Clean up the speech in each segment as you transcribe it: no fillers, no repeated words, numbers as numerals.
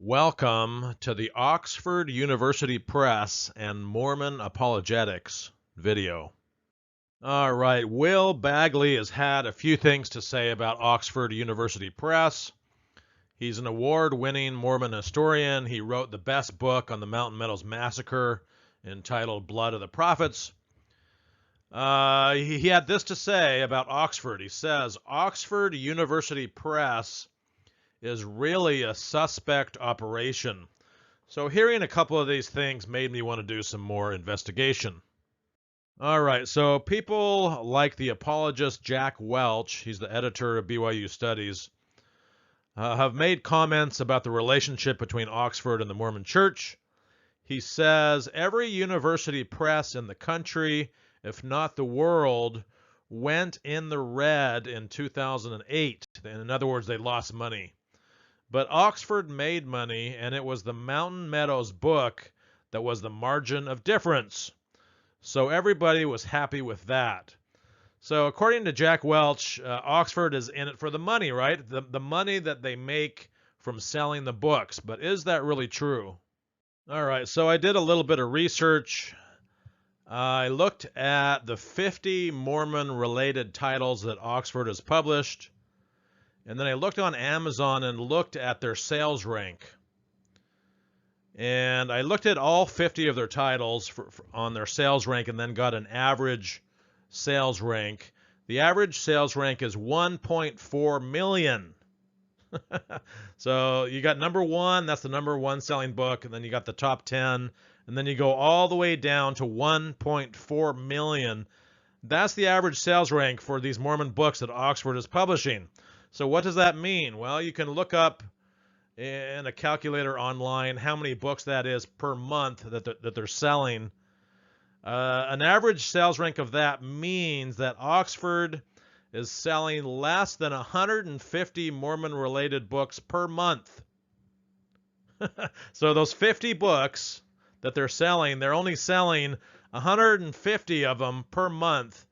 Welcome to the Oxford University Press and Mormon Apologetics video. All right, Will Bagley has had a few things to say about Oxford University Press. He's an award-winning Mormon historian. He wrote the best book on the Mountain Meadows Massacre entitled Blood of the Prophets. He had this to say about Oxford. He says, Oxford University Press is really a suspect operation. So hearing a couple of these things made me want to do some more investigation. All right, so people like the apologist Jack Welch, he's the editor of BYU Studies, have made comments about the relationship between Oxford and the Mormon Church. He says every university press in the country, if not the world, went in the red in 2008. In other words, they lost money. But Oxford made money, and it was the Mountain Meadows book that was the margin of difference. So everybody was happy with that. So according to Jack Welch, Oxford is in it for the money, right? The money that they make from selling the books. But is that really true? All right, so I did a little bit of research. I looked at the 50 Mormon-related titles that Oxford has published. And then I looked on Amazon and looked at their sales rank. And I looked at all 50 of their titles on their sales rank and then got an average sales rank. The average sales rank is 1.4 million. So you got number one, that's the number one selling book, and then you got the top 10, and then you go all the way down to 1.4 million. That's the average sales rank for these Mormon books that Oxford is publishing. So what does that mean? Well, you can look up in a calculator online how many books that is per month that they're selling. An average sales rank of that means that Oxford is selling less than 150 Mormon-related books per month. So those 50 books that they're selling, they're only selling 150 of them per month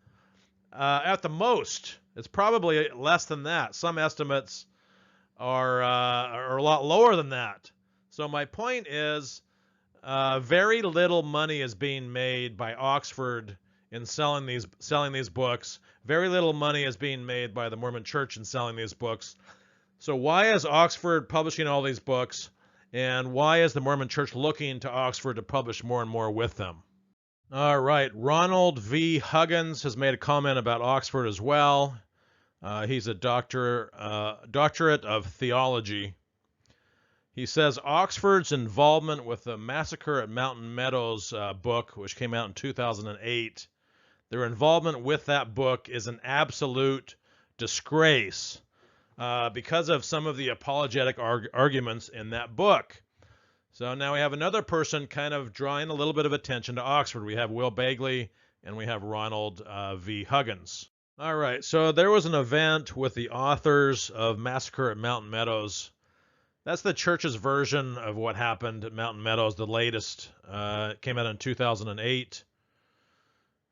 at the most. It's probably less than that. Some estimates are a lot lower than that. So my point is, very little money is being made by Oxford in selling these books. Very little money is being made by the Mormon Church in selling these books. So why is Oxford publishing all these books, and why is the Mormon Church looking to Oxford to publish more and more with them? All right, Ronald V. Huggins has made a comment about Oxford as well. He's a doctorate of theology. He says Oxford's involvement with the Massacre at Mountain Meadows book, which came out in 2008, their involvement with that book is an absolute disgrace because of some of the apologetic arguments in that book. So now we have another person kind of drawing a little bit of attention to Oxford. We have Will Bagley and we have Ronald V. Huggins. All right, so there was an event with the authors of Massacre at Mountain Meadows. That's the church's version of what happened at Mountain Meadows, the latest. It came out in 2008.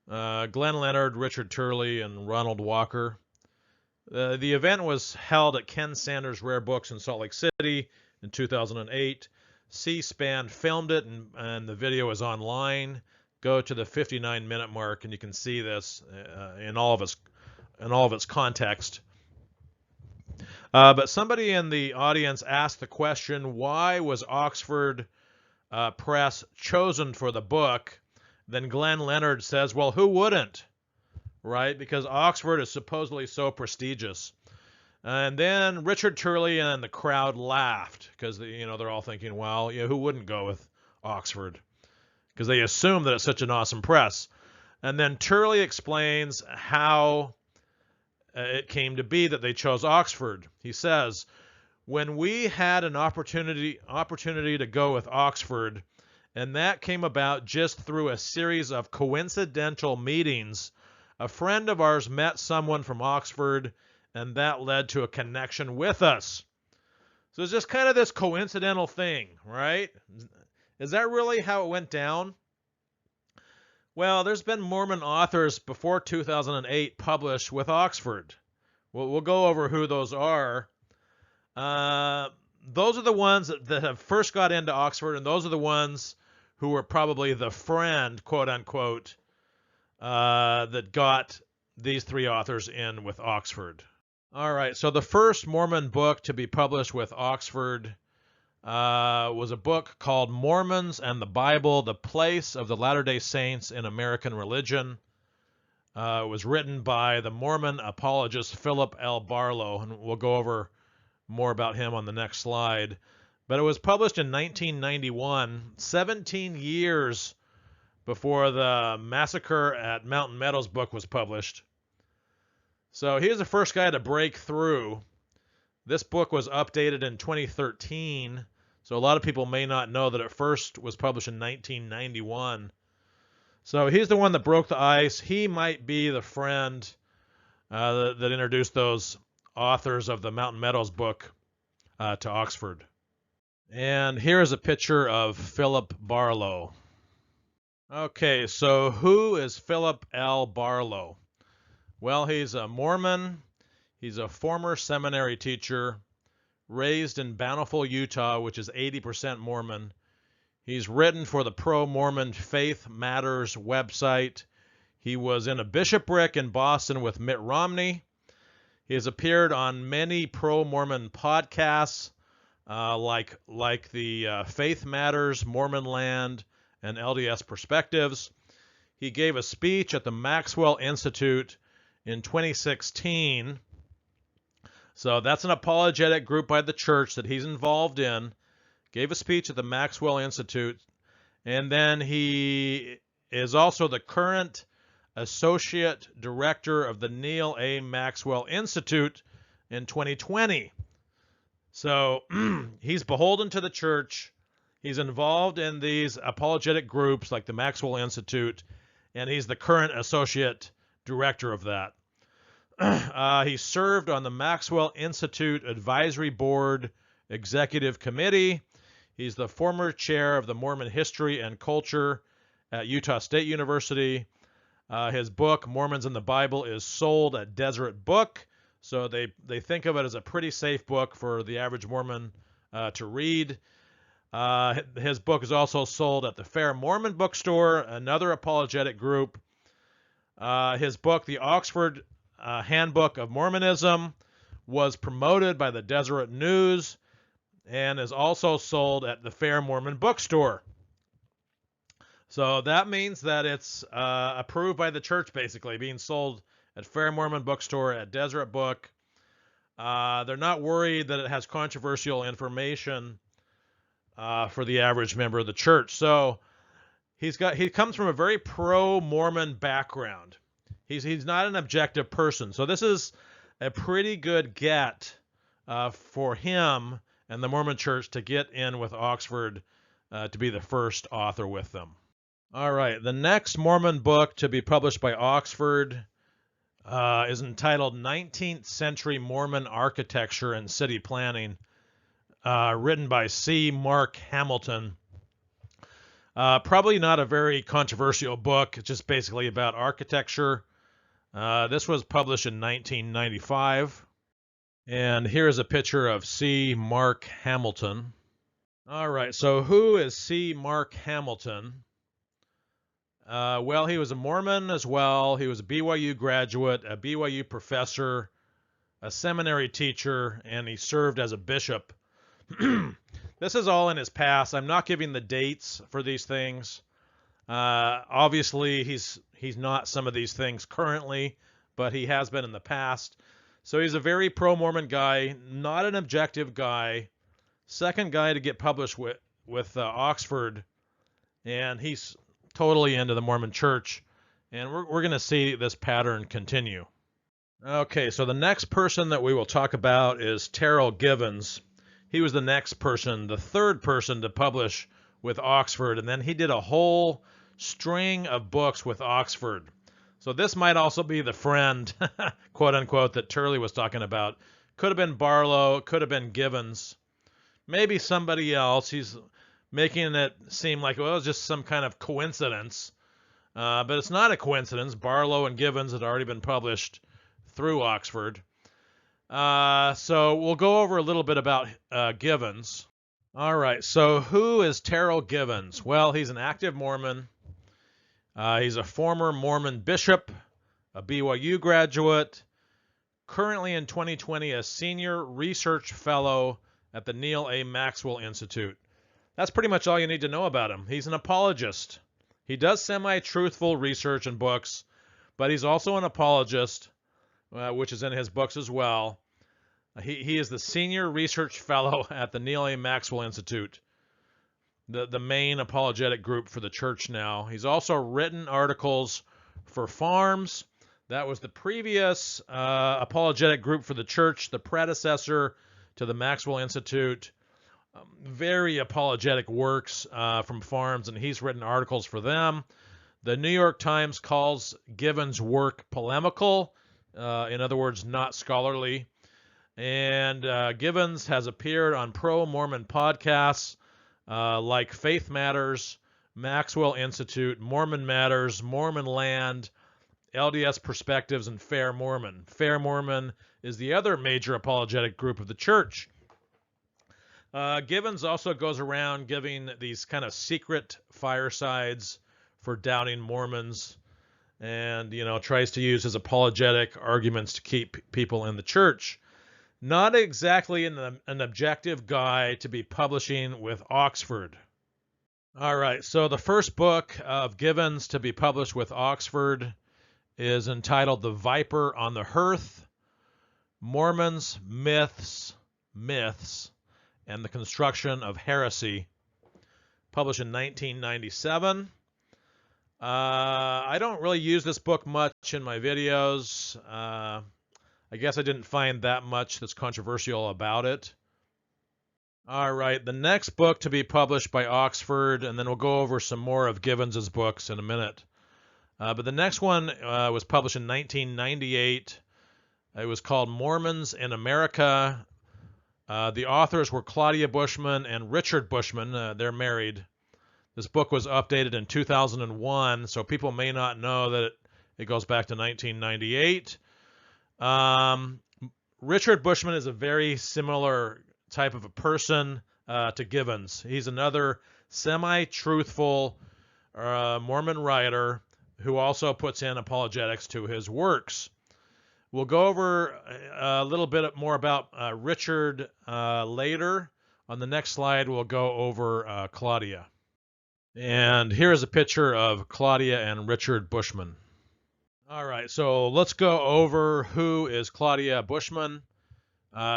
Glenn Leonard, Richard Turley, and Ronald Walker. The event was held at Ken Sanders Rare Books in Salt Lake City in 2008. C-SPAN filmed it, and the video is online. Go to the 59-minute mark, and you can see this in all of its context. But somebody in the audience asked the question, why was Oxford Press chosen for the book? Then Glenn Leonard says, well, who wouldn't, right? Because Oxford is supposedly so prestigious. And then Richard Turley and the crowd laughed because they're all thinking, well, who wouldn't go with Oxford? Because they assume that it's such an awesome press. And then Turley explains how it came to be that they chose Oxford. He says, when we had an opportunity to go with Oxford, and that came about just through a series of coincidental meetings, a friend of ours met someone from Oxford, and that led to a connection with us. So it's just kind of this coincidental thing, right? Is that really how it went down? Well, there's been Mormon authors before 2008 published with Oxford. We'll go over who those are. those are the ones that have first got into Oxford, and those are the ones who were probably the friend, quote unquote, that got these three authors in with Oxford. All right, so the first Mormon book to be published with Oxford was a book called Mormons and the Bible, The Place of the Latter-day Saints in American Religion. It was written by the Mormon apologist Philip L Barlow, and we'll go over more about him on the next slide. But it was published in 1991, 17 years before the Massacre at Mountain Meadows book was published. So he was the first guy to break through. This book was updated in 2013, so a lot of people may not know that it first was published in 1991. So he's the one that broke the ice. He might be the friend that introduced those authors of the Mountain Meadows book to Oxford. And here's a picture of Philip Barlow. Okay, so who is Philip L Barlow? Well, he's a Mormon. He's a former seminary teacher, raised in Bountiful, Utah, which is 80% Mormon. He's written for the pro-Mormon Faith Matters website. He was in a bishopric in Boston with Mitt Romney. He has appeared on many pro-Mormon podcasts, like the Faith Matters, Mormon Land, and LDS Perspectives. He gave a speech at the Maxwell Institute in 2016. So that's an apologetic group by the church that he's involved in. Gave a speech at the Maxwell Institute. And then he is also the current associate director of the Neil A. Maxwell Institute in 2020. So he's beholden to the church. He's involved in these apologetic groups like the Maxwell Institute, and he's the current associate director of that. He served on the Maxwell Institute Advisory Board Executive Committee. He's the former chair of the Mormon History and Culture at Utah State University. His book, Mormons and the Bible, is sold at Deseret Book, so they think of it as a pretty safe book for the average Mormon to read. His book is also sold at the Fair Mormon Bookstore, another apologetic group. His book, The Oxford Handbook of Mormonism, was promoted by the Deseret News and is also sold at the Fair Mormon Bookstore. So that means that it's approved by the church, basically, being sold at Fair Mormon Bookstore, at Deseret Book. They're not worried that it has controversial information for the average member of the church. So he comes from a very pro-Mormon background. He's not an objective person. So this is a pretty good get for him and the Mormon Church to get in with Oxford to be the first author with them. All right, the next Mormon book to be published by Oxford is entitled 19th Century Mormon Architecture and City Planning, written by C. Mark Hamilton. Probably not a very controversial book. It's just basically about architecture. This was published in 1995. And here's a picture of C. Mark Hamilton. All right, so who is C. Mark Hamilton? Well, he was a Mormon as well. He was a BYU graduate, a BYU professor, a seminary teacher, and he served as a bishop. This is all in his past. I'm not giving the dates for these things. Obviously, he's not some of these things currently, but he has been in the past. So he's a very pro-Mormon guy, not an objective guy. Second guy to get published with Oxford, and he's totally into the Mormon Church, and we're going to see this pattern continue. Okay, so the next person that we will talk about is Terrell Givens. He was the next person, the third person to publish with Oxford, and then he did a whole string of books with Oxford. So this might also be the friend, quote unquote, that Turley was talking about. Could have been Barlow, could have been Givens, maybe somebody else. He's making it seem like, well, it was just some kind of coincidence. But it's not a coincidence. Barlow and Givens had already been published through Oxford. So we'll go over a little bit about Givens. All right, so who is Terrell Givens? Well, he's an active Mormon. He's a former Mormon bishop, a BYU graduate, currently in 2020 a senior research fellow at the Neil A. Maxwell Institute. That's pretty much all you need to know about him. He's an apologist. He does semi-truthful research and books, but he's also an apologist, which is in his books as well. He is the senior research fellow at the Neil A. Maxwell Institute, the main apologetic group for the church now. He's also written articles for Farms. That was the previous apologetic group for the church, the predecessor to the Maxwell Institute. Very apologetic works from Farms, and he's written articles for them. The New York Times calls Givens' work polemical, in other words, not scholarly. And Givens has appeared on pro-Mormon podcasts like Faith Matters, Maxwell Institute, Mormon Matters, Mormon Land, LDS Perspectives, and Fair Mormon. Fair Mormon is the other major apologetic group of the church. Givens also goes around giving these kind of secret firesides for doubting Mormons and, tries to use his apologetic arguments to keep people in the church. Not exactly an objective guy to be publishing with Oxford. All right, so the first book of Givens to be published with Oxford is entitled The Viper on the Hearth, Mormons, Myths, and the Construction of Heresy, published in 1997. I don't really use this book much in my videos. I guess I didn't find that much that's controversial about it. All right, the next book to be published by Oxford, and then we'll go over some more of Givens' books in a minute. But the next one was published in 1998. It was called Mormons in America. The authors were Claudia Bushman and Richard Bushman. They're married. This book was updated in 2001, so people may not know that it goes back to 1998. Richard Bushman is a very similar type of a person to Givens. He's another semi-truthful Mormon writer who also puts in apologetics to his works. We'll go over a little bit more about Richard later. On the next slide, we'll go over Claudia. And here is a picture of Claudia and Richard Bushman. All right, so let's go over who is Claudia Bushman.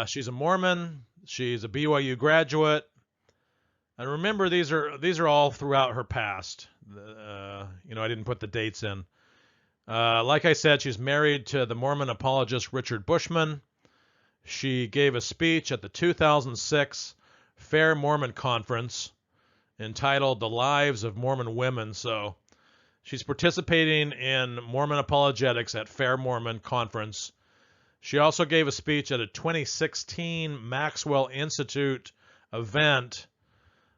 She's a Mormon. She's a BYU graduate. And remember, these are all throughout her past. I didn't put the dates in. Like I said, she's married to the Mormon apologist Richard Bushman. She gave a speech at the 2006 Fair Mormon Conference entitled The Lives of Mormon Women. So she's participating in Mormon Apologetics at Fair Mormon Conference. She also gave a speech at a 2016 Maxwell Institute event.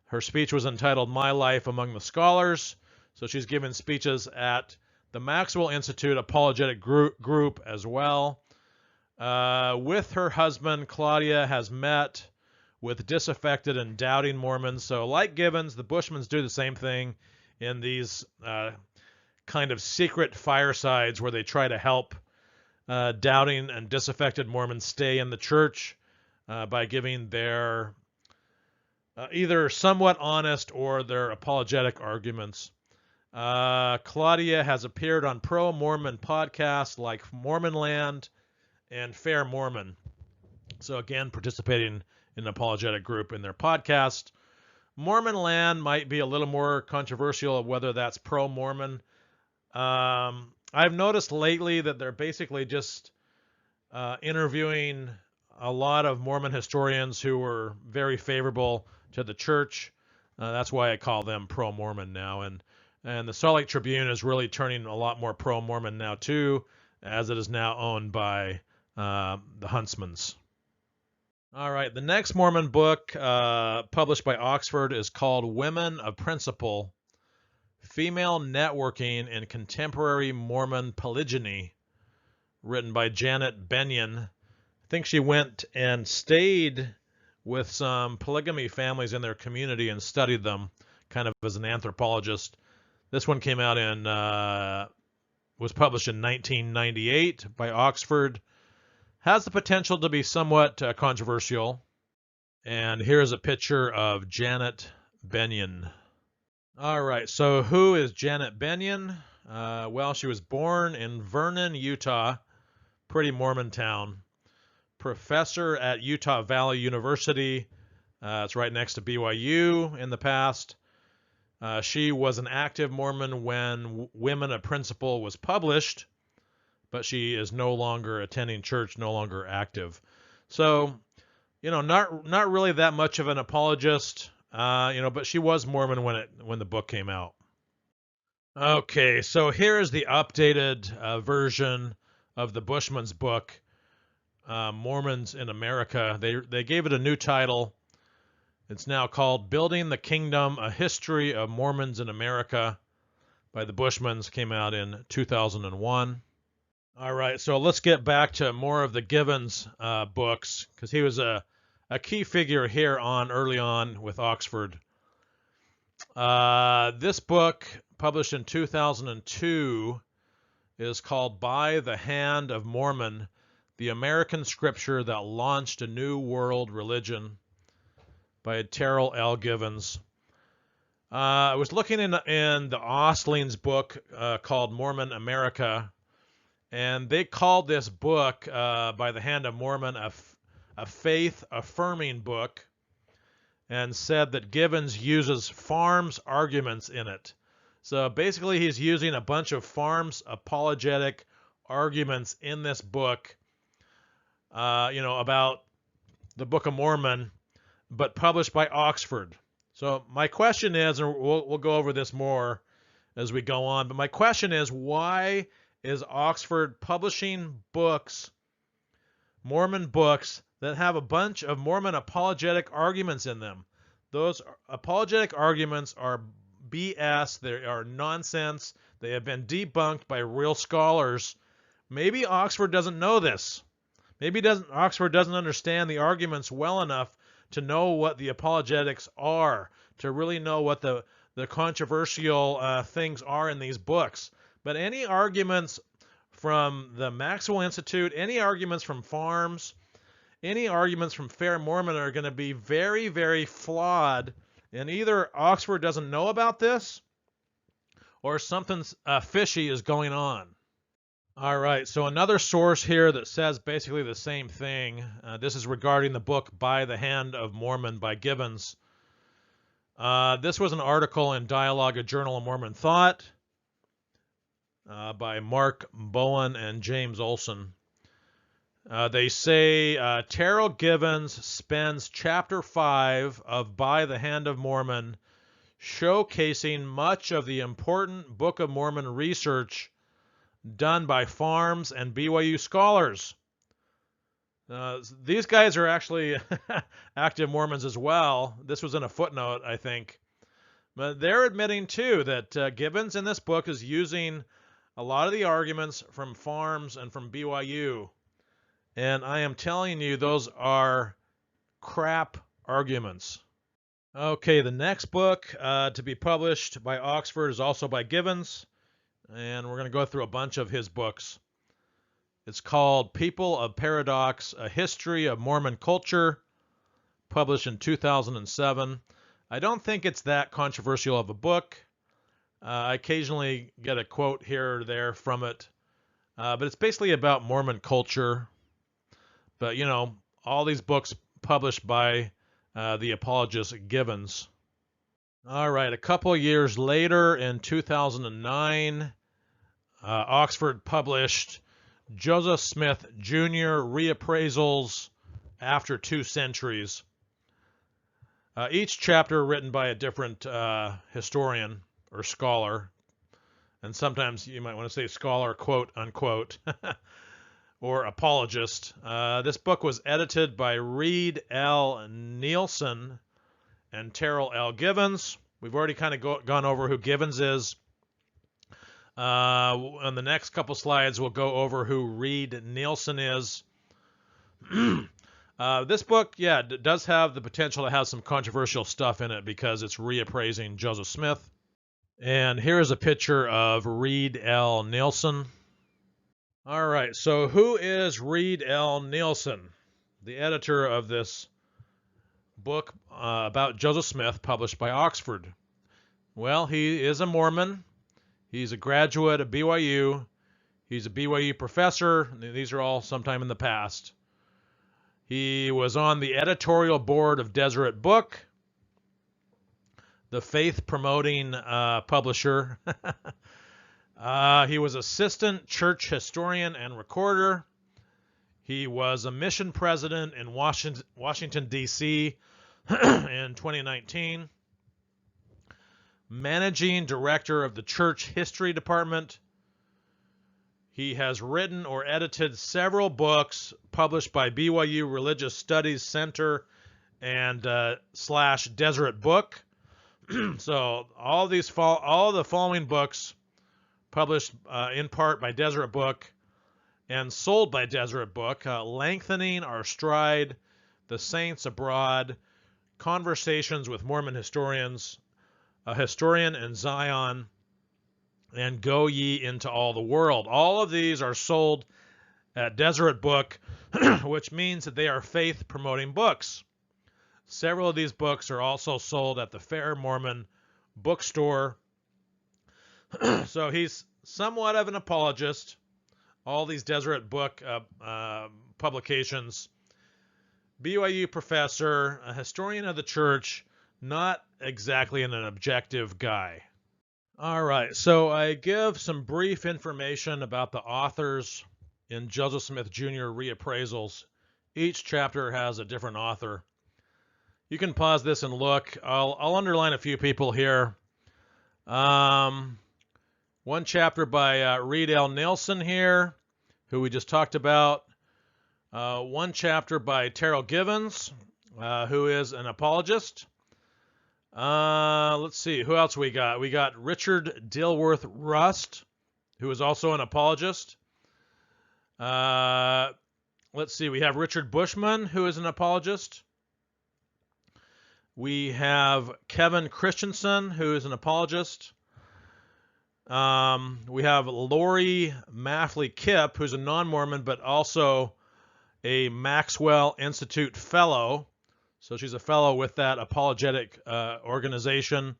Her speech was entitled My Life Among the Scholars. So she's given speeches at the Maxwell Institute Apologetic group as well. With her husband, Claudia has met with disaffected and doubting Mormons. So like Givens, the Bushmans do the same thing in these kind of secret firesides where they try to help doubting and disaffected Mormons stay in the church by giving their either somewhat honest or their apologetic arguments. Claudia has appeared on pro-Mormon podcasts like Mormon Land and Fair Mormon. So again, participating in an apologetic group in their podcast. Mormon Land might be a little more controversial of whether that's pro-Mormon. I've noticed lately that they're basically just interviewing a lot of Mormon historians who were very favorable to the church. That's why I call them pro-Mormon now. And the Salt Lake Tribune is really turning a lot more pro-Mormon now too, as it is now owned by the Huntsmans. All right, the next Mormon book published by Oxford is called Women of Principle, Female Networking in Contemporary Mormon Polygyny, written by Janet Bennion. I think she went and stayed with some polygamy families in their community and studied them kind of as an anthropologist. This one came out in, was published in 1998 by Oxford. Has the potential to be somewhat controversial. And here's a picture of Janet Bennion. All right, so who is Janet Bennion? Well, she was born in Vernon, Utah, pretty Mormon town. Professor at Utah Valley University. It's right next to BYU in the past. She was an active Mormon when Women of Principle was published, but she is no longer attending church, no longer active. So, not really that much of an apologist, but she was Mormon when the book came out. Okay, so here is the updated version of the Bushman's book, Mormons in America. They gave it a new title. It's now called Building the Kingdom, A History of Mormons in America by the Bushmans. Came out in 2001. All right, so let's get back to more of the Givens books, because he was a key figure here early on with Oxford. This book, published in 2002, is called By the Hand of Mormon, the American Scripture that Launched a New World Religion, by Terrell L Givens. I was looking in the Ostling's book called Mormon America, and they called this book, By the Hand of Mormon, a faith-affirming book, and said that Givens uses Farms arguments in it. So basically he's using a bunch of Farms apologetic arguments in this book, about the Book of Mormon, but published by Oxford. So my question is, and we'll go over this more as we go on, but my question is, why is Oxford publishing books, Mormon books, that have a bunch of Mormon apologetic arguments in them? Those apologetic arguments are BS. They are nonsense. They have been debunked by real scholars. Maybe Oxford doesn't know this. Maybe Oxford doesn't understand the arguments well enough to know what the apologetics are, to really know what the controversial things are in these books. But any arguments from the Maxwell Institute, any arguments from Farms, any arguments from Fair Mormon are going to be very, very flawed. And either Oxford doesn't know about this, or something fishy is going on. All right, so another source here that says basically the same thing. This is regarding the book By the Hand of Mormon by Givens. This was an article in Dialogue, a Journal of Mormon Thought, by Mark Bowen and James Olson. They say Terrell Givens spends Chapter 5 of By the Hand of Mormon showcasing much of the important Book of Mormon research done by Farms and BYU scholars. These guys are actually active Mormons as well. This was in a footnote, I think. But they're admitting, too, that Givens in this book is using a lot of the arguments from Farms and from BYU. And I am telling you, those are crap arguments. Okay, the next book to be published by Oxford is also by Givens. And we're going to go through a bunch of his books. It's called People of Paradox, A History of Mormon Culture, published in 2007. I don't think it's that controversial of a book. I occasionally get a quote here or there from it. But it's basically about Mormon culture. But, all these books published by the apologist Givens. All right, a couple of years later, in 2009, Oxford published Joseph Smith Jr. Reappraisals After 2 Centuries. Each chapter written by a different historian or scholar, and sometimes you might want to say scholar, quote, unquote, or apologist. This book was edited by Reid L. Nielsen and Terrell L. Givens. We've already kind of gone over who Givens is. On the next couple slides, we'll go over who Reid Nielsen is. This book, yeah, does have the potential to have some controversial stuff in it because it's reappraising Joseph Smith. And here is a picture of Reid L. Nielsen. All right, so who is Reid L. Nielsen, the editor of this book about Joseph Smith published by Oxford? Well, he is a Mormon. He's a graduate of BYU. He's a BYU professor. These are all sometime in the past. He was on the editorial board of Deseret Book, the faith-promoting publisher. He was assistant church historian and recorder. He was a mission president in Washington, D.C. in 2019. Managing director of the church history department. He has written or edited several books published by BYU Religious Studies Center and / Deseret Book. So all the following books published in part by Deseret Book and sold by Deseret Book: Lengthening Our Stride, The Saints Abroad, Conversations with Mormon Historians, A Historian in Zion, and Go Ye Into All the World. All of these are sold at Deseret Book, which means that they are faith-promoting books. Several of these books are also sold at the Fair Mormon bookstore. So he's somewhat of an apologist. All these Deseret Book publications. BYU professor, a historian of the church, not exactly an objective guy. All right, so I give some brief information about the authors in Joseph Smith Jr. reappraisals. Each chapter has a different author. You can pause this and look. I'll underline a few people here. One chapter by Reid L. Nielsen here, who we just talked about. One chapter by Terrell Givens, who is an apologist. Let's see, who else we got? We got Richard Dilworth Rust, who is also an apologist. Let's see, we have Richard Bushman, who is an apologist. We have Kevin Christensen, who is an apologist. We have Lori Maffley Kipp, who's a non-Mormon, but also a Maxwell Institute fellow. So she's a fellow with that apologetic organization.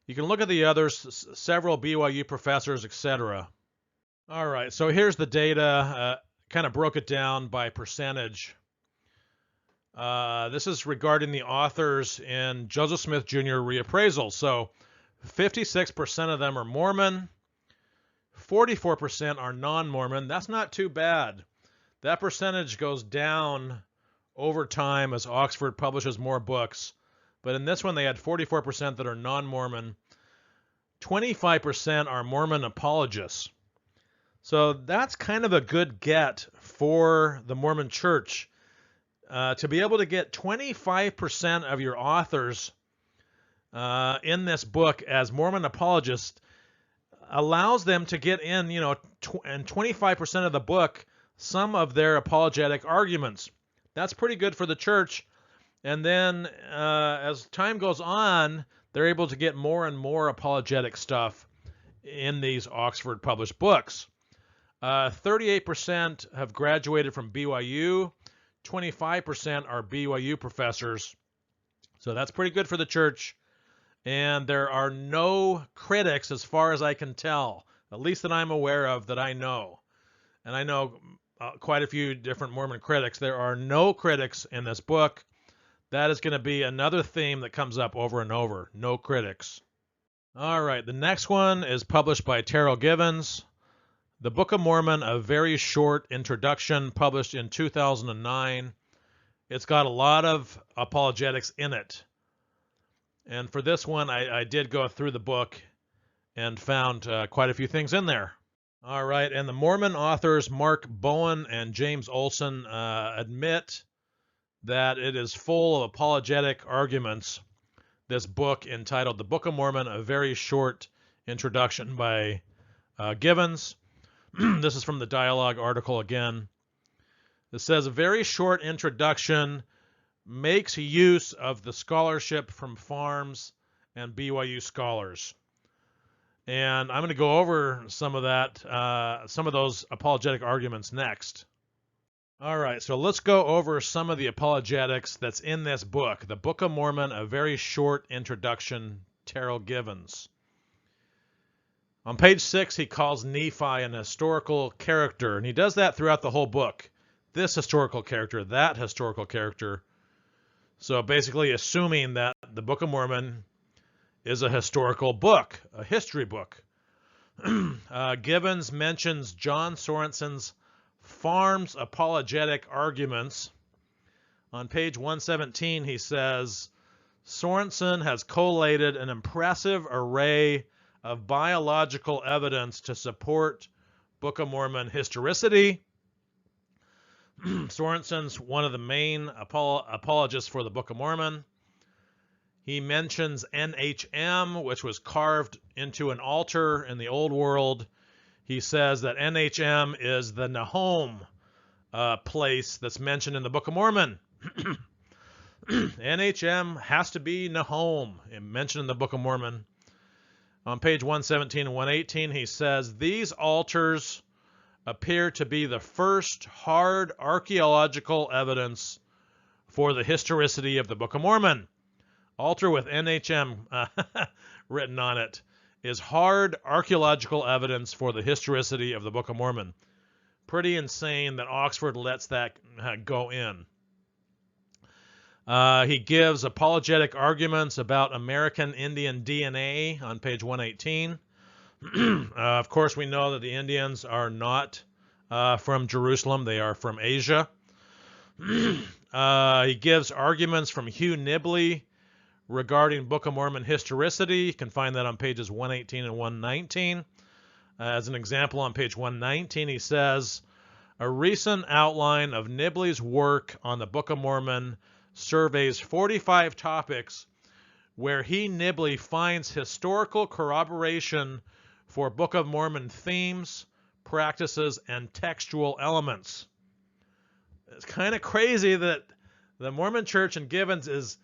You can look at the others, several BYU professors, etc. All right, so here's the data. Kind of broke it down by percentage. This is regarding the authors in Joseph Smith Jr. reappraisal. So 56% of them are Mormon. 44% are non-Mormon. That's not too bad. That percentage goes down over time as Oxford publishes more books. But in this one, they had 44% that are non-Mormon. 25% are Mormon apologists. So that's kind of a good get for the Mormon Church. To be able to get 25% of your authors in this book as Mormon apologists allows them to get in, and 25% of the book, some of their apologetic arguments. That's pretty good for the church. And then as time goes on, they're able to get more and more apologetic stuff in these Oxford published books. 38% have graduated from BYU. 25% are BYU professors. So that's pretty good for the church. And there are no critics, as far as I can tell, at least that I'm aware of, that I know. And I know quite a few different Mormon critics. There are no critics in this book. That is going to be another theme that comes up over and over. No critics. All right, the next one is published by Terrell Givens. The Book of Mormon, a very short introduction, published in 2009. It's got a lot of apologetics in it. And for this one, I did go through the book and found quite a few things in there. All right, and the Mormon authors Mark Bowen and James Olson admit that it is full of apologetic arguments, this book entitled The Book of Mormon, a very short introduction by Givens. This is from the dialogue article again. It says a very short introduction makes use of the scholarship from Farms and BYU scholars. And I'm going to go over some of those apologetic arguments next. All right, so let's go over some of the apologetics that's in this book, the Book of Mormon, a very short introduction, Terrell Givens. On page 6, he calls Nephi an historical character, and he does that throughout the whole book. This historical character, that historical character. So basically assuming that the Book of Mormon is a historical book, a history book. Givens mentions John Sorensen's Farms apologetic arguments. On page 117, he says, Sorensen has collated an impressive array of biological evidence to support Book of Mormon historicity. Sorensen's one of the main apologists for the Book of Mormon. He mentions NHM, which was carved into an altar in the Old World. He says that NHM is the Nahom place that's mentioned in the Book of Mormon. NHM has to be Nahom, mentioned in the Book of Mormon. On page 117 and 118, he says, these altars appear to be the first hard archaeological evidence for the historicity of the Book of Mormon. Altar with NHM written on it is hard archaeological evidence for the historicity of the Book of Mormon. Pretty insane that Oxford lets that go in. He gives apologetic arguments about American Indian DNA on page 118. Of course, we know that the Indians are not from Jerusalem. They are from Asia. He gives arguments from Hugh Nibley regarding Book of Mormon historicity. You can find that on pages 118 and 119. As an example, on page 119, he says, a recent outline of Nibley's work on the Book of Mormon surveys 45 topics where he, Nibley, finds historical corroboration for Book of Mormon themes, practices, and textual elements. It's kind of crazy that the Mormon Church and Givens is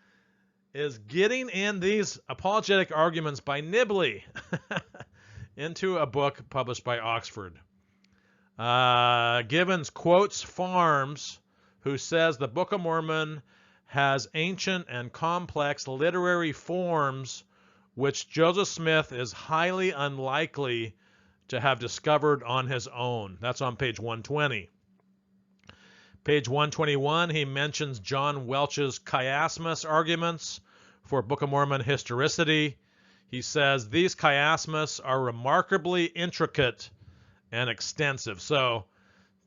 getting in these apologetic arguments by Nibley into a book published by Oxford. Givens quotes Farms, who says the Book of Mormon has ancient and complex literary forms which Joseph Smith is highly unlikely to have discovered on his own. That's on page 120. Page 121, he mentions John Welch's chiasmus arguments for Book of Mormon historicity. He says these chiasmus are remarkably intricate and extensive. So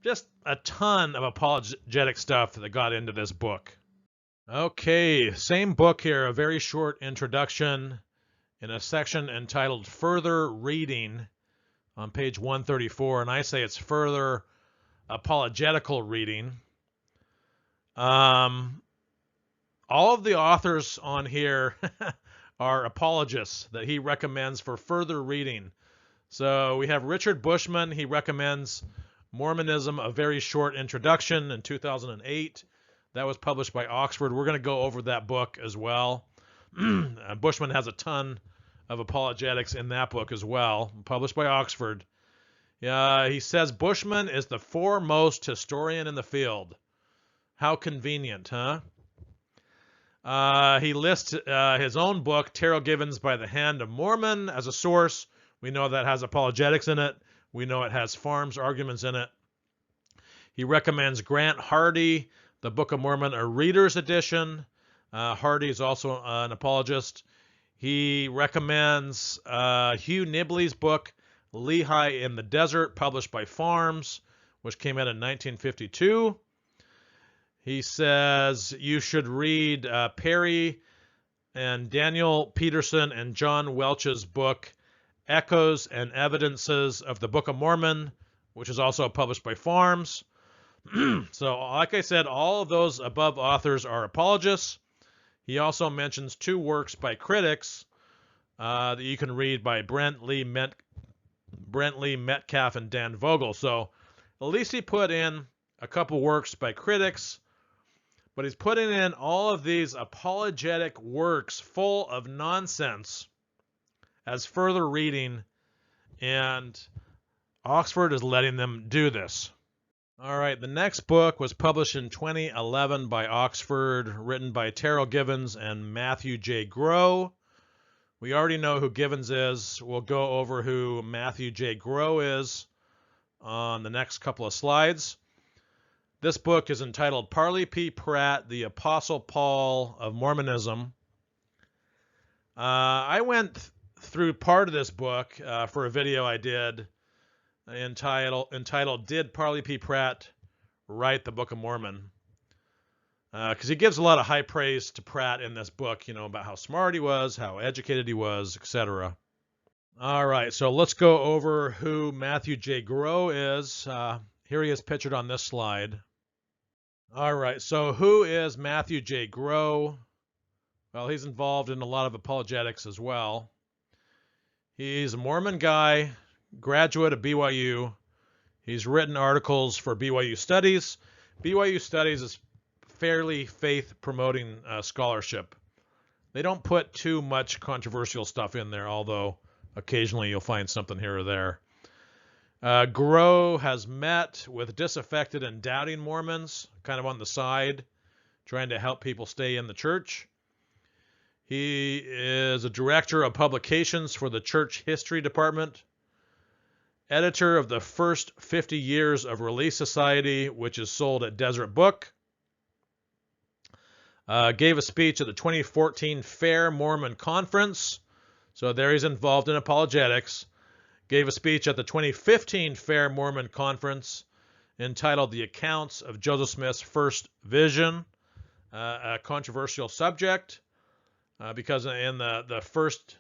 just a ton of apologetic stuff that got into this book. Okay, same book here, a very short introduction in a section entitled Further Reading on page 134, and I say it's further apologetical reading. All of the authors on here are apologists that he recommends for further reading. So we have Richard Bushman. He recommends Mormonism, a very short introduction in 2008. That was published by Oxford. We're going to go over that book as well. Bushman has a ton of apologetics in that book as well, published by Oxford. He says Bushman is the foremost historian in the field. How convenient, huh? He lists his own book, Terrell Givens by the Hand of Mormon, as a source. We know that has apologetics in it. We know it has Farms arguments in it. He recommends Grant Hardy, the Book of Mormon, a reader's edition. Hardy is also an apologist. He recommends Hugh Nibley's book, Lehi in the Desert, published by Farms, which came out in 1952. He says you should read Perry and Daniel Peterson and John Welch's book, Echoes and Evidences of the Book of Mormon, which is also published by Farms. So, like I said, all of those above authors are apologists. He also mentions two works by critics that you can read by Brent Lee Metcalf and Dan Vogel. So, at least he put in a couple works by critics, but he's putting in all of these apologetic works full of nonsense as further reading, and Oxford is letting them do this. All right, the next book was published in 2011 by Oxford, written by Terrell Givens and Matthew J. Grow. We already know who Givens is. We'll go over who Matthew J. Grow is on the next couple of slides. This book is entitled Parley P. Pratt, the Apostle Paul of Mormonism. I went through part of this book for a video I did entitled Did Parley P. Pratt Write the Book of Mormon? Because he gives a lot of high praise to Pratt in this book, about how smart he was, how educated he was, etc. All right, so let's go over who Matthew J. Grow is. Here he is pictured on this slide. All right, so who is Matthew J. Grow? Well, he's involved in a lot of apologetics as well. He's a Mormon guy, graduate of BYU. He's written articles for BYU Studies. BYU Studies is fairly faith-promoting scholarship. They don't put too much controversial stuff in there, although occasionally you'll find something here or there. Grow has met with disaffected and doubting Mormons, kind of on the side, trying to help people stay in the church. He is a director of publications for the Church History Department, editor of the First 50 Years of Release Society, which is sold at Desert Book. Gave a speech at the 2014 Fair Mormon Conference, so there he's involved in apologetics. Gave a speech at the 2015 Fair Mormon Conference entitled The Accounts of Joseph Smith's First Vision, a controversial subject, because in the first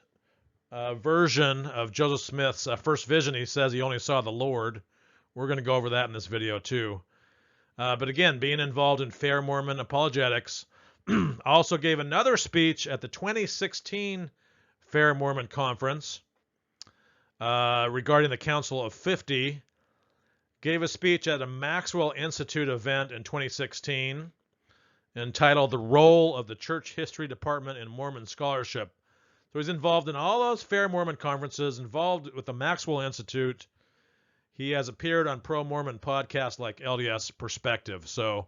version of Joseph Smith's first vision, he says he only saw the Lord. We're going to go over that in this video too. But again, being involved in Fair Mormon Apologetics, also gave another speech at the 2016 Fair Mormon Conference regarding the Council of 50. Gave a speech at a Maxwell Institute event in 2016 entitled The Role of the Church History Department in Mormon Scholarship. So he's involved in all those Fair Mormon conferences, involved with the Maxwell Institute. He has appeared on pro-Mormon podcasts like LDS Perspective. So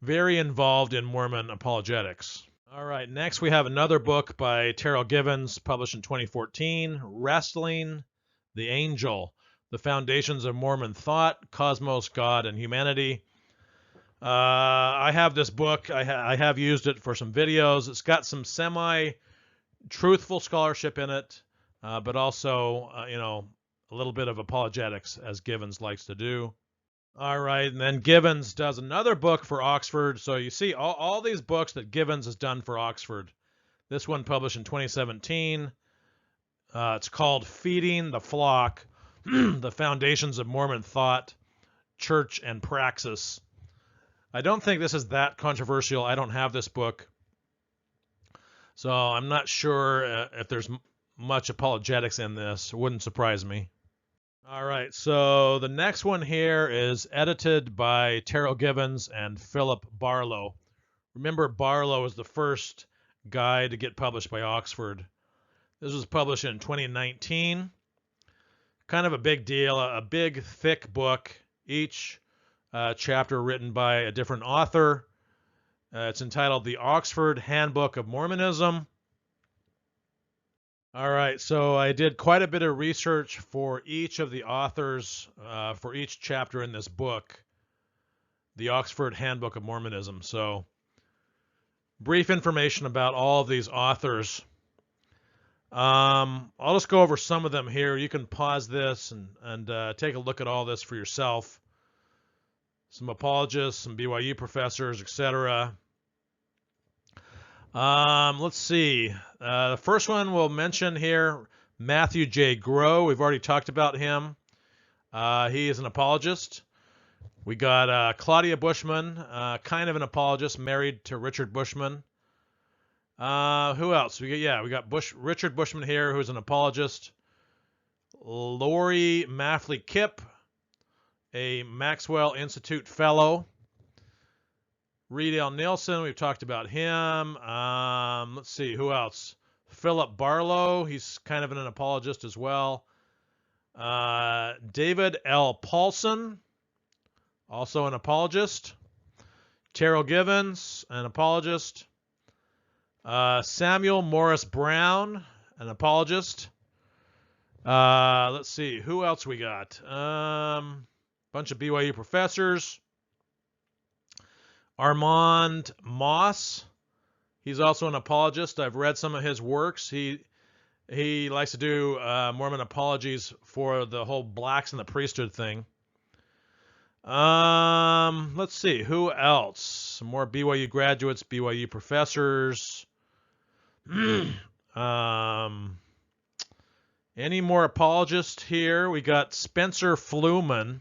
very involved in Mormon apologetics. All right, next we have another book by Terrell Givens, published in 2014, Wrestling the Angel, The Foundations of Mormon Thought, Cosmos, God, and Humanity. I have this book. I have used it for some videos. It's got some semi-truthful scholarship in it, but also, a little bit of apologetics, as Givens likes to do. All right, and then Givens does another book for Oxford. So you see all these books that Givens has done for Oxford. This one published in 2017. It's called Feeding the Flock, The Foundations of Mormon Thought, Church, and Praxis. I don't think this is that controversial. I don't have this book, so I'm not sure if there's much apologetics in this. It wouldn't surprise me. All right, so the next one here is edited by Terrell Givens and Philip Barlow. Remember, Barlow was the first guy to get published by Oxford. This was published in 2019. Kind of a big deal, a big, thick book, each chapter written by a different author. It's entitled The Oxford Handbook of Mormonism. All right, so I did quite a bit of research for each of the authors for each chapter in this book, The Oxford Handbook of Mormonism. So brief information about all of these authors. I'll just go over some of them here. You can pause this and take a look at all this for yourself. Some apologists, some BYU professors, etc. Let's see. The first one we'll mention here, Matthew J. Grow. We've already talked about him. He is an apologist. We got Claudia Bushman, kind of an apologist, married to Richard Bushman. Who else? We got Richard Bushman here, who's an apologist. Lori Maffley Kipp, a Maxwell Institute Fellow. Reid L. Nielsen, we've talked about him. Let's see, who else? Philip Barlow, he's kind of an apologist as well. David L. Paulson, also an apologist. Terrell Givens, an apologist. Samuel Morris Brown, an apologist. Let's see, who else we got? Bunch of BYU professors. Armand Moss, he's also an apologist. I've read some of his works. He likes to do Mormon apologies for the whole blacks in the priesthood thing. Let's see, who else? Some more BYU graduates, BYU professors. Any more apologists here? We got Spencer Fluman.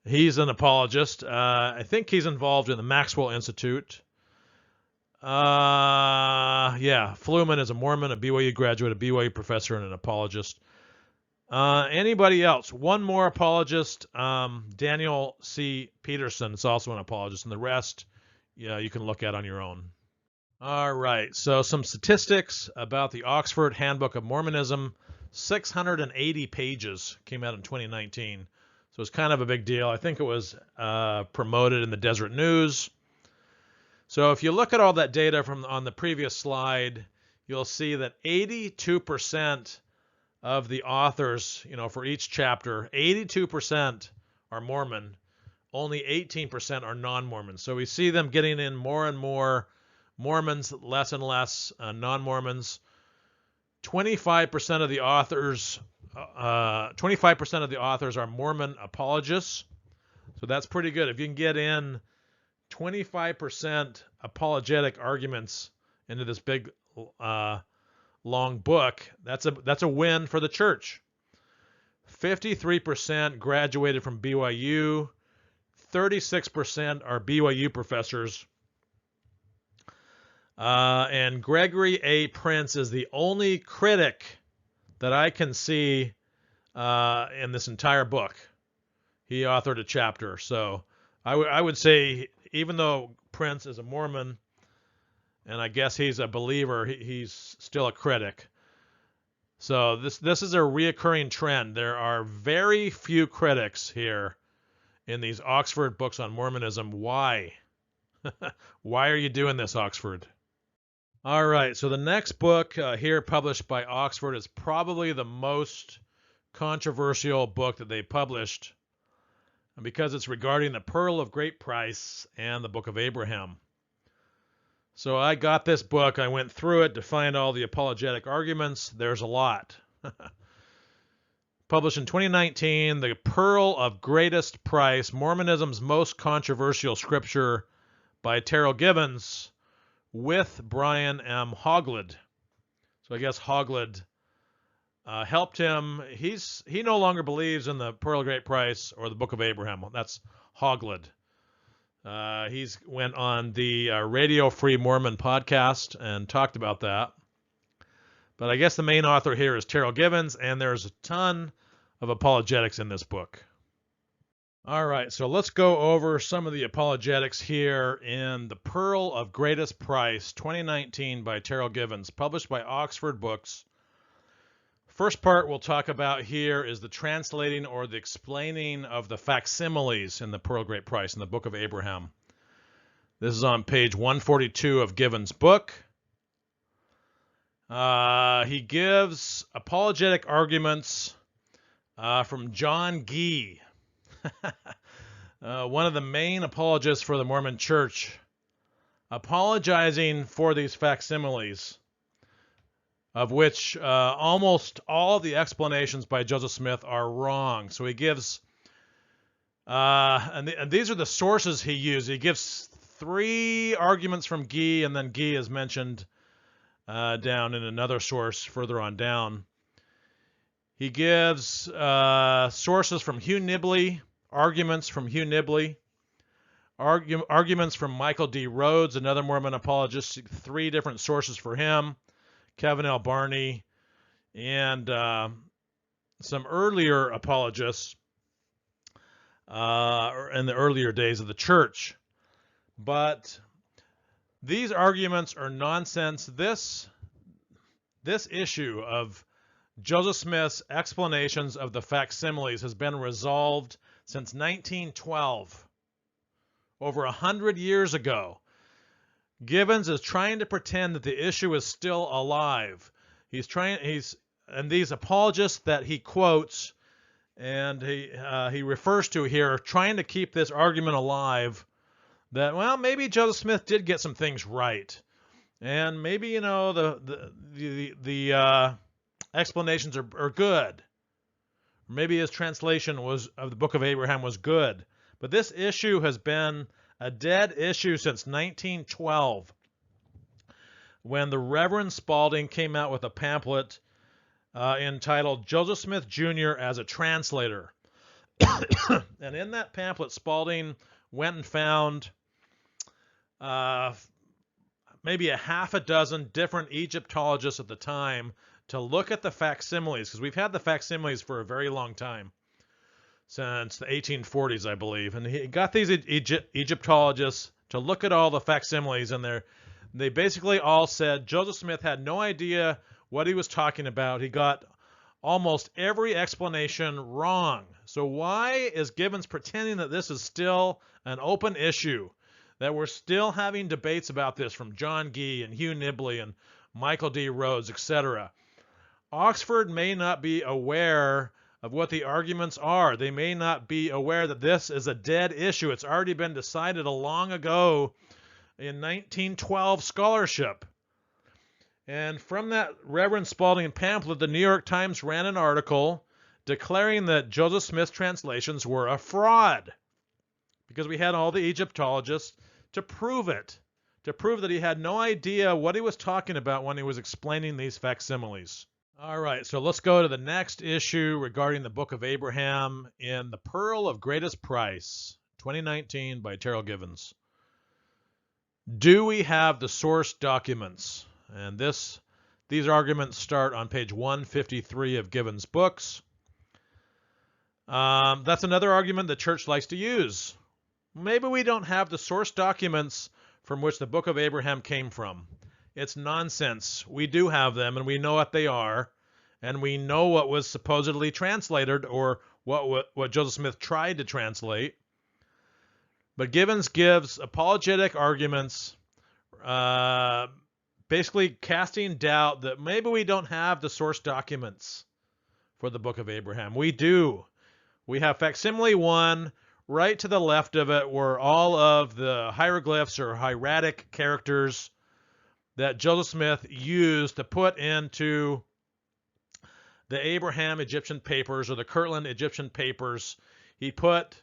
He's an apologist. I think he's involved in the Maxwell Institute. Yeah, Fluman is a Mormon, a BYU graduate, a BYU professor, and an apologist. Anybody else? One more apologist. Daniel C. Peterson is also an apologist, and the rest, yeah, you can look at on your own. All right, so some statistics about the Oxford Handbook of Mormonism. 680 pages, came out in 2019. So it's kind of a big deal. I think it was promoted in the Desert News. So if you look at all that data from on the previous slide, you'll see that 82% of the authors, for each chapter, 82% are Mormon. Only 18% are non-Mormon. So we see them getting in more and more Mormons, less and less non-Mormons. 25% of the authors 25% of the authors are Mormon apologists. So that's pretty good. If you can get in 25% apologetic arguments into this big long book, that's a win for the church. 53% graduated from BYU. 36% are BYU professors. And Gregory A. Prince is the only critic that I can see in this entire book. He authored a chapter. So I would say, even though Prince is a Mormon, and I guess he's a believer, he's still a critic. So this is a reoccurring trend. There are very few critics here in these Oxford books on Mormonism. Why? Why are you doing this, Oxford? All right, so the next book here published by Oxford is probably the most controversial book that they published, because it's regarding the Pearl of Great Price and the Book of Abraham. So I got this book. I went through it to find all the apologetic arguments. There's a lot. Published in 2019, The Pearl of Greatest Price, Mormonism's Most Controversial Scripture by Terrell Givens, with Brian M. Hoglid. So I guess Hoglid helped him. He no longer believes in the Pearl of Great Price or the Book of Abraham. That's Hoglid. He's went on the Radio Free Mormon podcast and talked about that. But I guess the main author here is Terrell Givens, and there's a ton of apologetics in this book. All right, so let's go over some of the apologetics here in The Pearl of Greatest Price, 2019 by Terrell Givens, published by Oxford Books. First part we'll talk about here is the translating or the explaining of the facsimiles in the Pearl of Great Price in the Book of Abraham. This is on page 142 of Givens' book. He gives apologetic arguments from John Gee, one of the main apologists for the Mormon Church, apologizing for these facsimiles, of which almost all the explanations by Joseph Smith are wrong. So he gives, and these are the sources he used. He gives 3 arguments from Gee, and then Gee is mentioned down in another source further on down. He gives sources from Hugh Nibley, arguments from Hugh Nibley, arguments from Michael D. Rhodes, another Mormon apologist, 3 different sources for him, Kevin L. Barney, and some earlier apologists in the earlier days of the church. But these arguments are nonsense. This issue of Joseph Smith's explanations of the facsimiles has been resolved since 1912, over 100 years ago. Givens is trying to pretend that the issue is still alive. And these apologists that he quotes and he refers to here are trying to keep this argument alive that, well, maybe Joseph Smith did get some things right. And maybe, you know, the explanations are good. Maybe his translation of the Book of Abraham was good. But this issue has been a dead issue since 1912, when the Reverend Spalding came out with a pamphlet entitled Joseph Smith Jr. as a Translator. And in that pamphlet, Spalding went and found maybe a half a dozen different Egyptologists at the time to look at the facsimiles, because we've had the facsimiles for a very long time, since the 1840s, I believe. And he got these Egyptologists to look at all the facsimiles, and they basically all said Joseph Smith had no idea what he was talking about. He got almost every explanation wrong. So why is Givens pretending that this is still an open issue, that we're still having debates about this from John Gee and Hugh Nibley and Michael D. Rhodes, etc.? Oxford may not be aware of what the arguments are. They may not be aware that this is a dead issue. It's already been decided long ago in 1912 scholarship. And from that Reverend Spalding pamphlet, the New York Times ran an article declaring that Joseph Smith's translations were a fraud, because we had all the Egyptologists to prove it, to prove that he had no idea what he was talking about when he was explaining these facsimiles. All right, so let's go to the next issue regarding the Book of Abraham in The Pearl of Greatest Price, 2019, by Terrell Givens. Do we have the source documents? And these arguments start on page 153 of Givens' books. That's another argument the church likes to use. Maybe we don't have the source documents from which the Book of Abraham came from. It's nonsense. We do have them, and we know what they are, and we know what was supposedly translated, or what Joseph Smith tried to translate. But Givens gives apologetic arguments, basically casting doubt that maybe we don't have the source documents for the Book of Abraham. We do. We have facsimile 1. Right to the left of it were all of the hieroglyphs or hieratic characters that Joseph Smith used to put into the Abraham Egyptian papers, or the Kirtland Egyptian papers. He put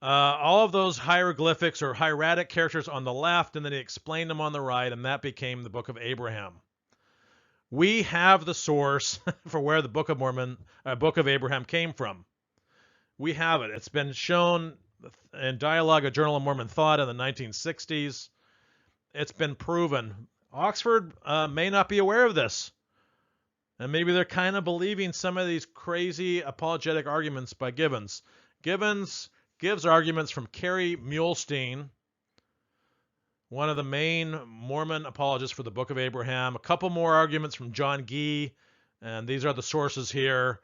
all of those hieroglyphics or hieratic characters on the left, and then he explained them on the right, and that became the Book of Abraham. We have the source for where the Book of Mormon, Book of Abraham came from. We have it. It's been shown in Dialogue, a Journal of Mormon Thought in the 1960s. It's been proven. Oxford may not be aware of this. And maybe they're kind of believing some of these crazy apologetic arguments by Givens. Givens gives arguments from Kerry Muhlestein, one of the main Mormon apologists for the Book of Abraham. A couple more arguments from John Gee, and these are the sources here.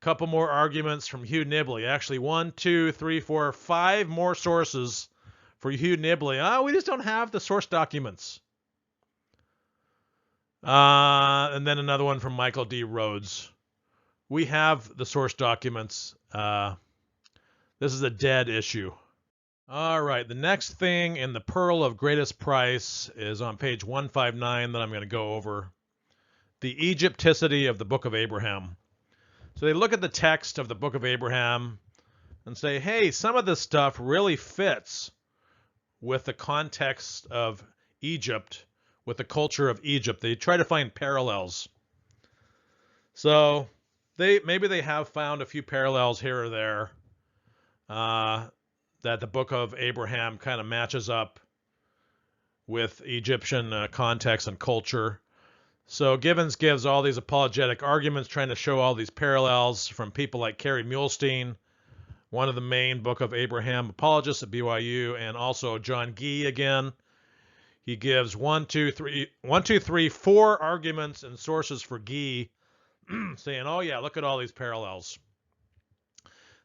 Couple more arguments from Hugh Nibley. Actually, 1, 2, 3, 4, 5 more sources for Hugh Nibley. We just don't have the source documents. And then another one from Michael D. Rhodes. We have the source documents. This is a dead issue. All right, the next thing in the Pearl of Greatest Price is on page 159 that I'm going to go over. The Egypticity of the Book of Abraham. So they look at the text of the Book of Abraham and say, hey, some of this stuff really fits with the context of Egypt, with the culture of Egypt. They try to find parallels. So maybe they have found a few parallels here or there that the Book of Abraham kind of matches up with Egyptian context and culture. So Givens gives all these apologetic arguments trying to show all these parallels from people like Kerry Muhlestein, one of the main Book of Abraham apologists at BYU, and also John Gee again. He gives 4 arguments and sources for Gee, saying, oh yeah, look at all these parallels.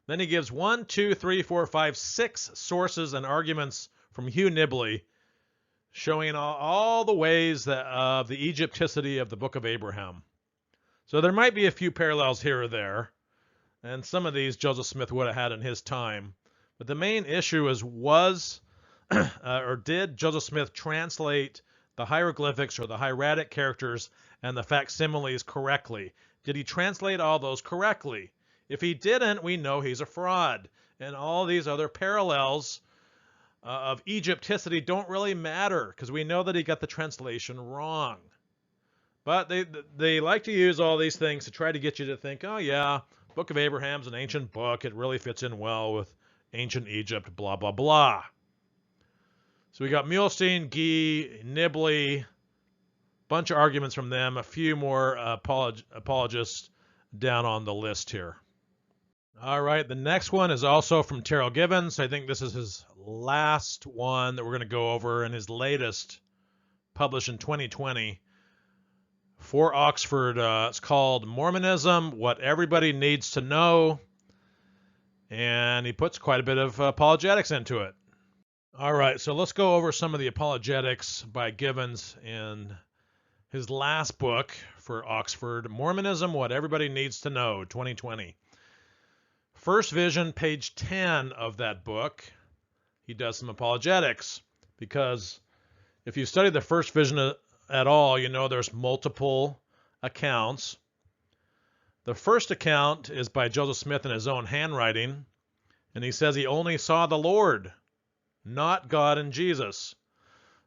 Then he gives 6 sources and arguments from Hugh Nibley, showing all the ways that of the Egypticity of the Book of Abraham. So there might be a few parallels here or there, and some of these Joseph Smith would have had in his time. But the main issue is, did Joseph Smith translate the hieroglyphics or the hieratic characters and the facsimiles correctly? Did he translate all those correctly? If he didn't, we know he's a fraud. And all these other parallels of Egypticity don't really matter, because we know that he got the translation wrong. But they like to use all these things to try to get you to think, oh yeah, Book of Abraham's an ancient book. It really fits in well with ancient Egypt, blah, blah, blah. So we got Muhlestein, Gee, Nibley, bunch of arguments from them, a few more apologists down on the list here. All right, the next one is also from Terrell Givens. I think this is his last one that we're going to go over, and his latest, published in 2020 for Oxford. It's called Mormonism, What Everybody Needs to Know, and he puts quite a bit of apologetics into it. All right, so let's go over some of the apologetics by Givens in his last book for Oxford, Mormonism, What Everybody Needs to Know, 2020. First Vision, page 10 of that book, he does some apologetics, because if you study the First Vision at all, you know there's multiple accounts. The first account is by Joseph Smith in his own handwriting, and he says he only saw the Lord, not God and Jesus.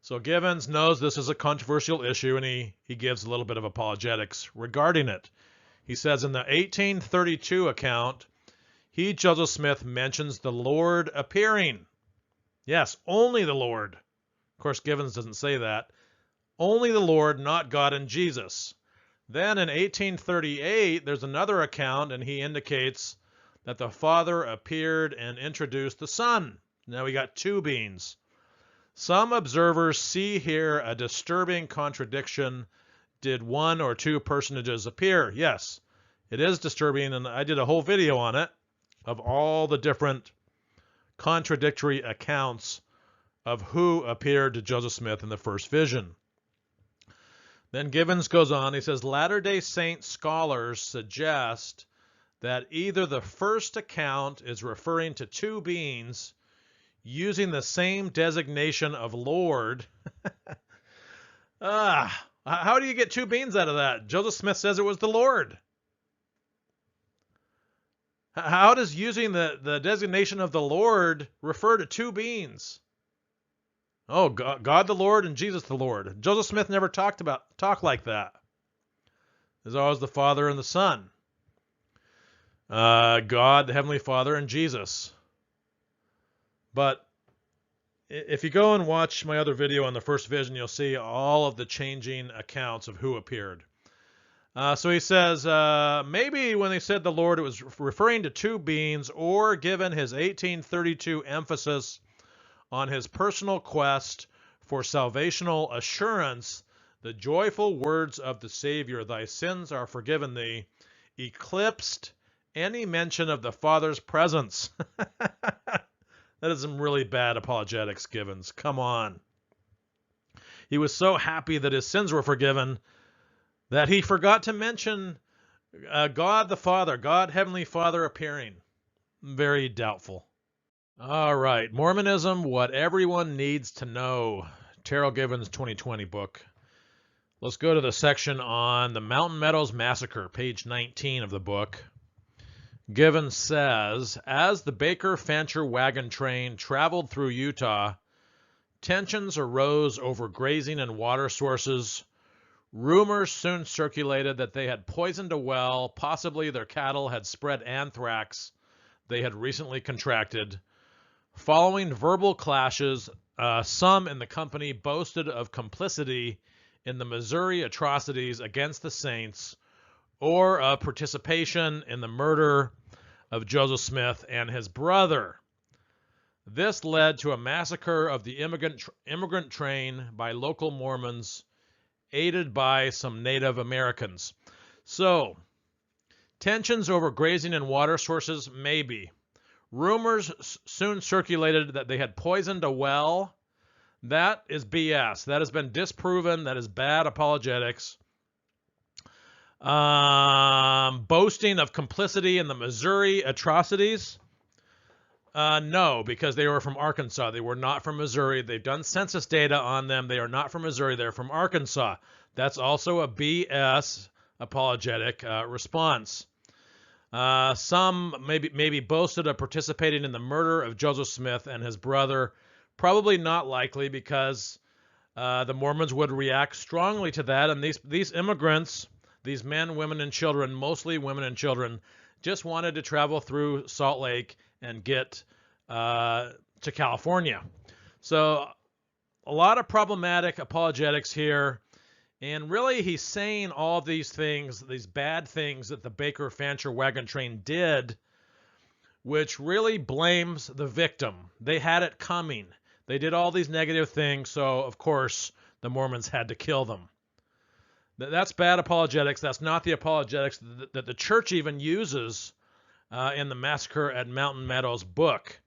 So Givens knows this is a controversial issue, and he gives a little bit of apologetics regarding it. He says in the 1832 account, Joseph Smith, mentions the Lord appearing. Yes, only the Lord. Of course, Givens doesn't say that. Only the Lord, not God and Jesus. Then in 1838, there's another account, and he indicates that the Father appeared and introduced the Son. Now we got 2 beings. Some observers see here a disturbing contradiction. Did 1 or 2 personages appear? Yes, it is disturbing, and I did a whole video on it, of all the different contradictory accounts of who appeared to Joseph Smith in the First Vision. Then Givens goes on, he says, Latter-day Saint scholars suggest that either the first account is referring to 2 beings using the same designation of Lord. How do you get 2 beings out of that? Joseph Smith says it was the Lord. How does using the designation of the Lord refer to 2 beings? Oh, God the Lord and Jesus the Lord. Joseph Smith never talked like that. There's always the Father and the Son. God, the Heavenly Father, and Jesus. But if you go and watch my other video on the First Vision, you'll see all of the changing accounts of who appeared. So he says, maybe when they said the Lord, it was referring to 2 beings, or given his 1832 emphasis on his personal quest for salvational assurance, the joyful words of the Savior, thy sins are forgiven thee, eclipsed any mention of the Father's presence. That is some really bad apologetics, Givens. Come on. He was so happy that his sins were forgiven that he forgot to mention God the Father, God Heavenly Father appearing. Very doubtful. All right, Mormonism, What Everyone Needs to Know. Terrell Givens' 2020 book. Let's go to the section on the Mountain Meadows Massacre, page 19 of the book. Givens says, as the Baker-Fancher wagon train traveled through Utah, tensions arose over grazing and water sources. Rumors soon circulated that they had poisoned a well, possibly their cattle had spread anthrax they had recently contracted. Following verbal clashes, some in the company boasted of complicity in the Missouri atrocities against the Saints, or of participation in the murder of Joseph Smith and his brother. This led to a massacre of the immigrant train by local Mormons, aided by some Native Americans. So, tensions over grazing and water sources, maybe. Rumors soon circulated that they had poisoned a well. That is BS. That has been disproven. That is bad apologetics. Boasting of complicity in the Missouri atrocities. No, because they were from Arkansas. They were not from Missouri. They've done census data on them. They are not from Missouri. They're from Arkansas. That's also a BS apologetic response. Some maybe boasted of participating in the murder of Joseph Smith and his brother. Probably not likely, because the Mormons would react strongly to that. And these immigrants, these men, women, and children, mostly women and children, just wanted to travel through Salt Lake and get to California. So a lot of problematic apologetics here. And really, he's saying all these things, these bad things that the Baker-Fancher wagon train did, which really blames the victim. They had it coming. They did all these negative things, so of course the Mormons had to kill them. That's bad apologetics. That's not the apologetics that the church even uses in the Massacre at Mountain Meadows book.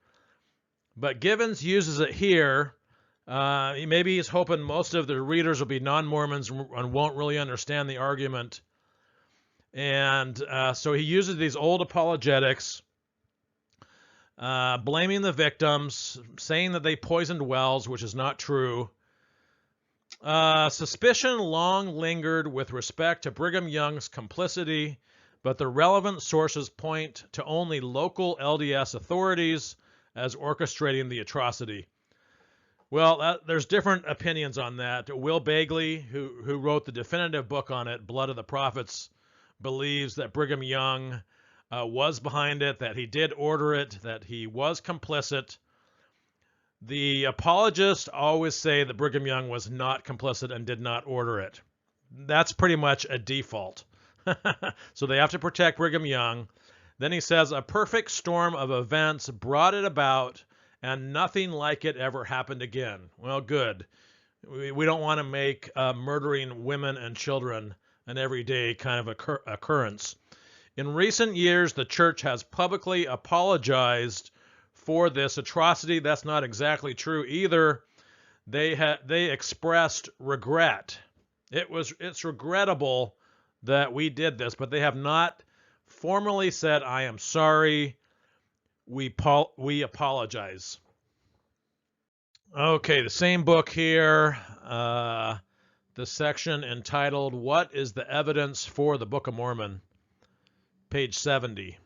But Givens uses it here. Maybe he's hoping most of the readers will be non-Mormons and won't really understand the argument. And so he uses these old apologetics, blaming the victims, saying that they poisoned wells, which is not true. Suspicion long lingered with respect to Brigham Young's complicity, but the relevant sources point to only local LDS authorities as orchestrating the atrocity. Well, there's different opinions on that. Will Bagley, who wrote the definitive book on it, Blood of the Prophets, believes that Brigham Young was behind it, that he did order it, that he was complicit. The apologists always say that Brigham Young was not complicit and did not order it. That's pretty much a default. So they have to protect Brigham Young. Then he says, a perfect storm of events brought it about, and nothing like it ever happened again. Well, good. We don't want to make murdering women and children an everyday kind of occurrence. In recent years, the church has publicly apologized for this atrocity. That's not exactly true either. They expressed regret. It's regrettable that we did this, but they have not formally said, I am sorry. We apologize. Okay, the same book here, the section entitled, What is the Evidence for the Book of Mormon? Page 70.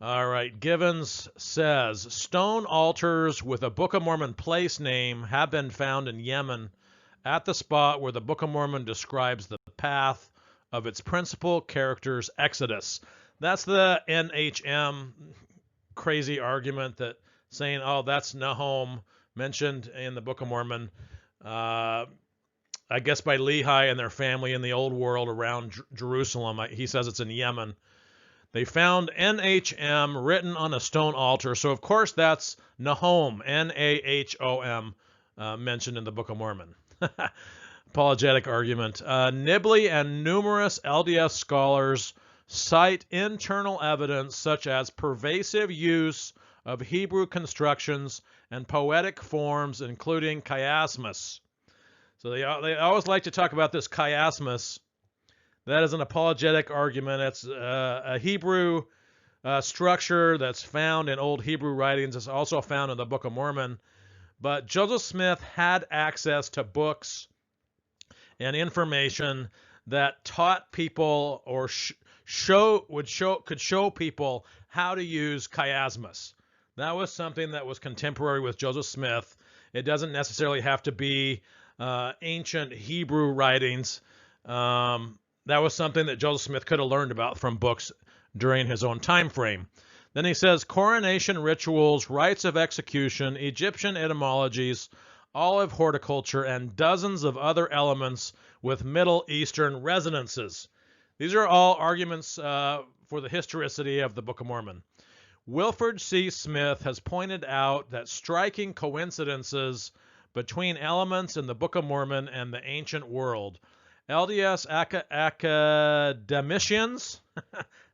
All right, Givens says, stone altars with a Book of Mormon place name have been found in Yemen at the spot where the Book of Mormon describes the path of its principal character's exodus. That's the NHM crazy argument that saying, oh, that's Nahum mentioned in the Book of Mormon, I guess by Lehi and their family in the old world around Jerusalem. He says it's in Yemen. They found NHM written on a stone altar. So, of course, that's Nahum, Nahom, mentioned in the Book of Mormon. Apologetic argument. Nibley and numerous LDS scholars cite internal evidence such as pervasive use of Hebrew constructions and poetic forms, including chiasmus. So they always like to talk about this chiasmus. That is an apologetic argument. It's a Hebrew structure that's found in old Hebrew writings. It's also found in the Book of Mormon. But Joseph Smith had access to books and information that taught people or could show people how to use chiasmus. That was something that was contemporary with Joseph Smith. It doesn't necessarily have to be ancient Hebrew writings. That was something that Joseph Smith could have learned about from books during his own time frame. Then he says coronation rituals, rites of execution, Egyptian etymologies, olive horticulture, and dozens of other elements with Middle Eastern resonances. These are all arguments for for the historicity of the Book of Mormon. Wilford C. Smith has pointed out that striking coincidences between elements in the Book of Mormon and the ancient world. LDS academicians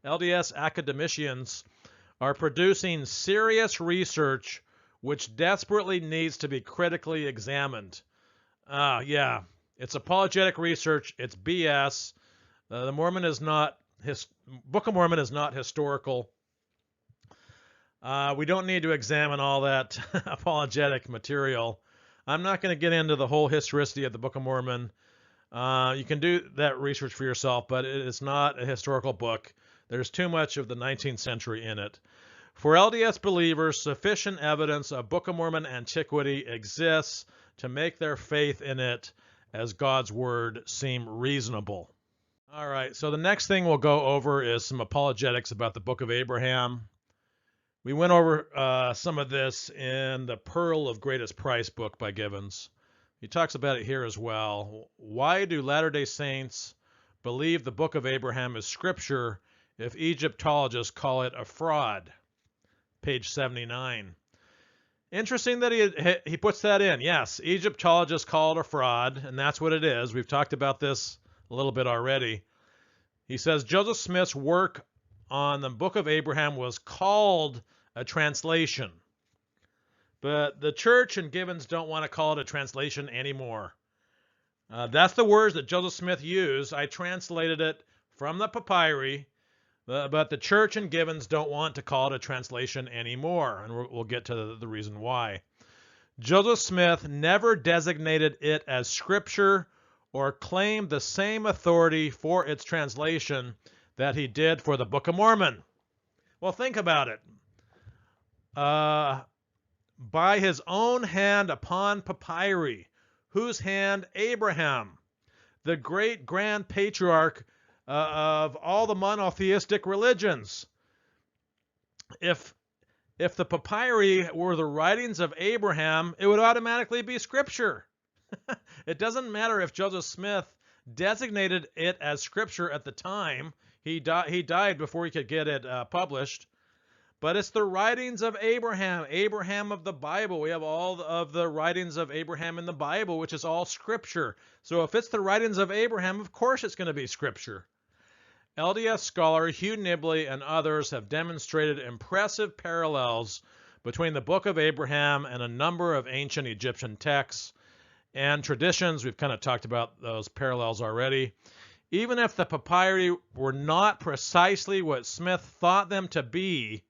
LDS academicians are producing serious research which desperately needs to be critically examined. Yeah, it's apologetic research. It's BS. The Mormon is not Book of Mormon is not historical. We don't need to examine all that apologetic material. I'm not going to get into the whole historicity of the Book of Mormon. You can do that research for yourself, but it is not a historical book. There's too much of the 19th century in it. For LDS believers, sufficient evidence of Book of Mormon antiquity exists to make their faith in it as God's word seem reasonable. All right, so the next thing we'll go over is some apologetics about the Book of Abraham. We went over some of this in the Pearl of Greatest Price book by Givens. He talks about it here as well. Why do Latter-day Saints believe the Book of Abraham is scripture if Egyptologists call it a fraud? Page 79. Interesting that he puts that in. Yes, Egyptologists call it a fraud, and that's what it is. We've talked about this a little bit already. He says Joseph Smith's work on the Book of Abraham was called a translation. But the church and Givens don't want to call it a translation anymore. That's the words that Joseph Smith used. I translated it from the papyri, but the church and Givens don't want to call it a translation anymore, and we'll get to the reason why. Joseph Smith never designated it as scripture or claimed the same authority for its translation that he did for the Book of Mormon. Well, think about it. By his own hand upon papyri. Whose hand? Abraham, the great grand patriarch of all the monotheistic religions. If the papyri were the writings of Abraham, it would automatically be scripture. It doesn't matter if Joseph Smith designated it as scripture at the time. He died before he could get it published. But it's the writings of Abraham, Abraham of the Bible. We have all of the writings of Abraham in the Bible, which is all scripture. So if it's the writings of Abraham, of course it's going to be scripture. LDS scholar Hugh Nibley and others have demonstrated impressive parallels between the Book of Abraham and a number of ancient Egyptian texts and traditions. We've kind of talked about those parallels already. Even if the papyri were not precisely what Smith thought them to be,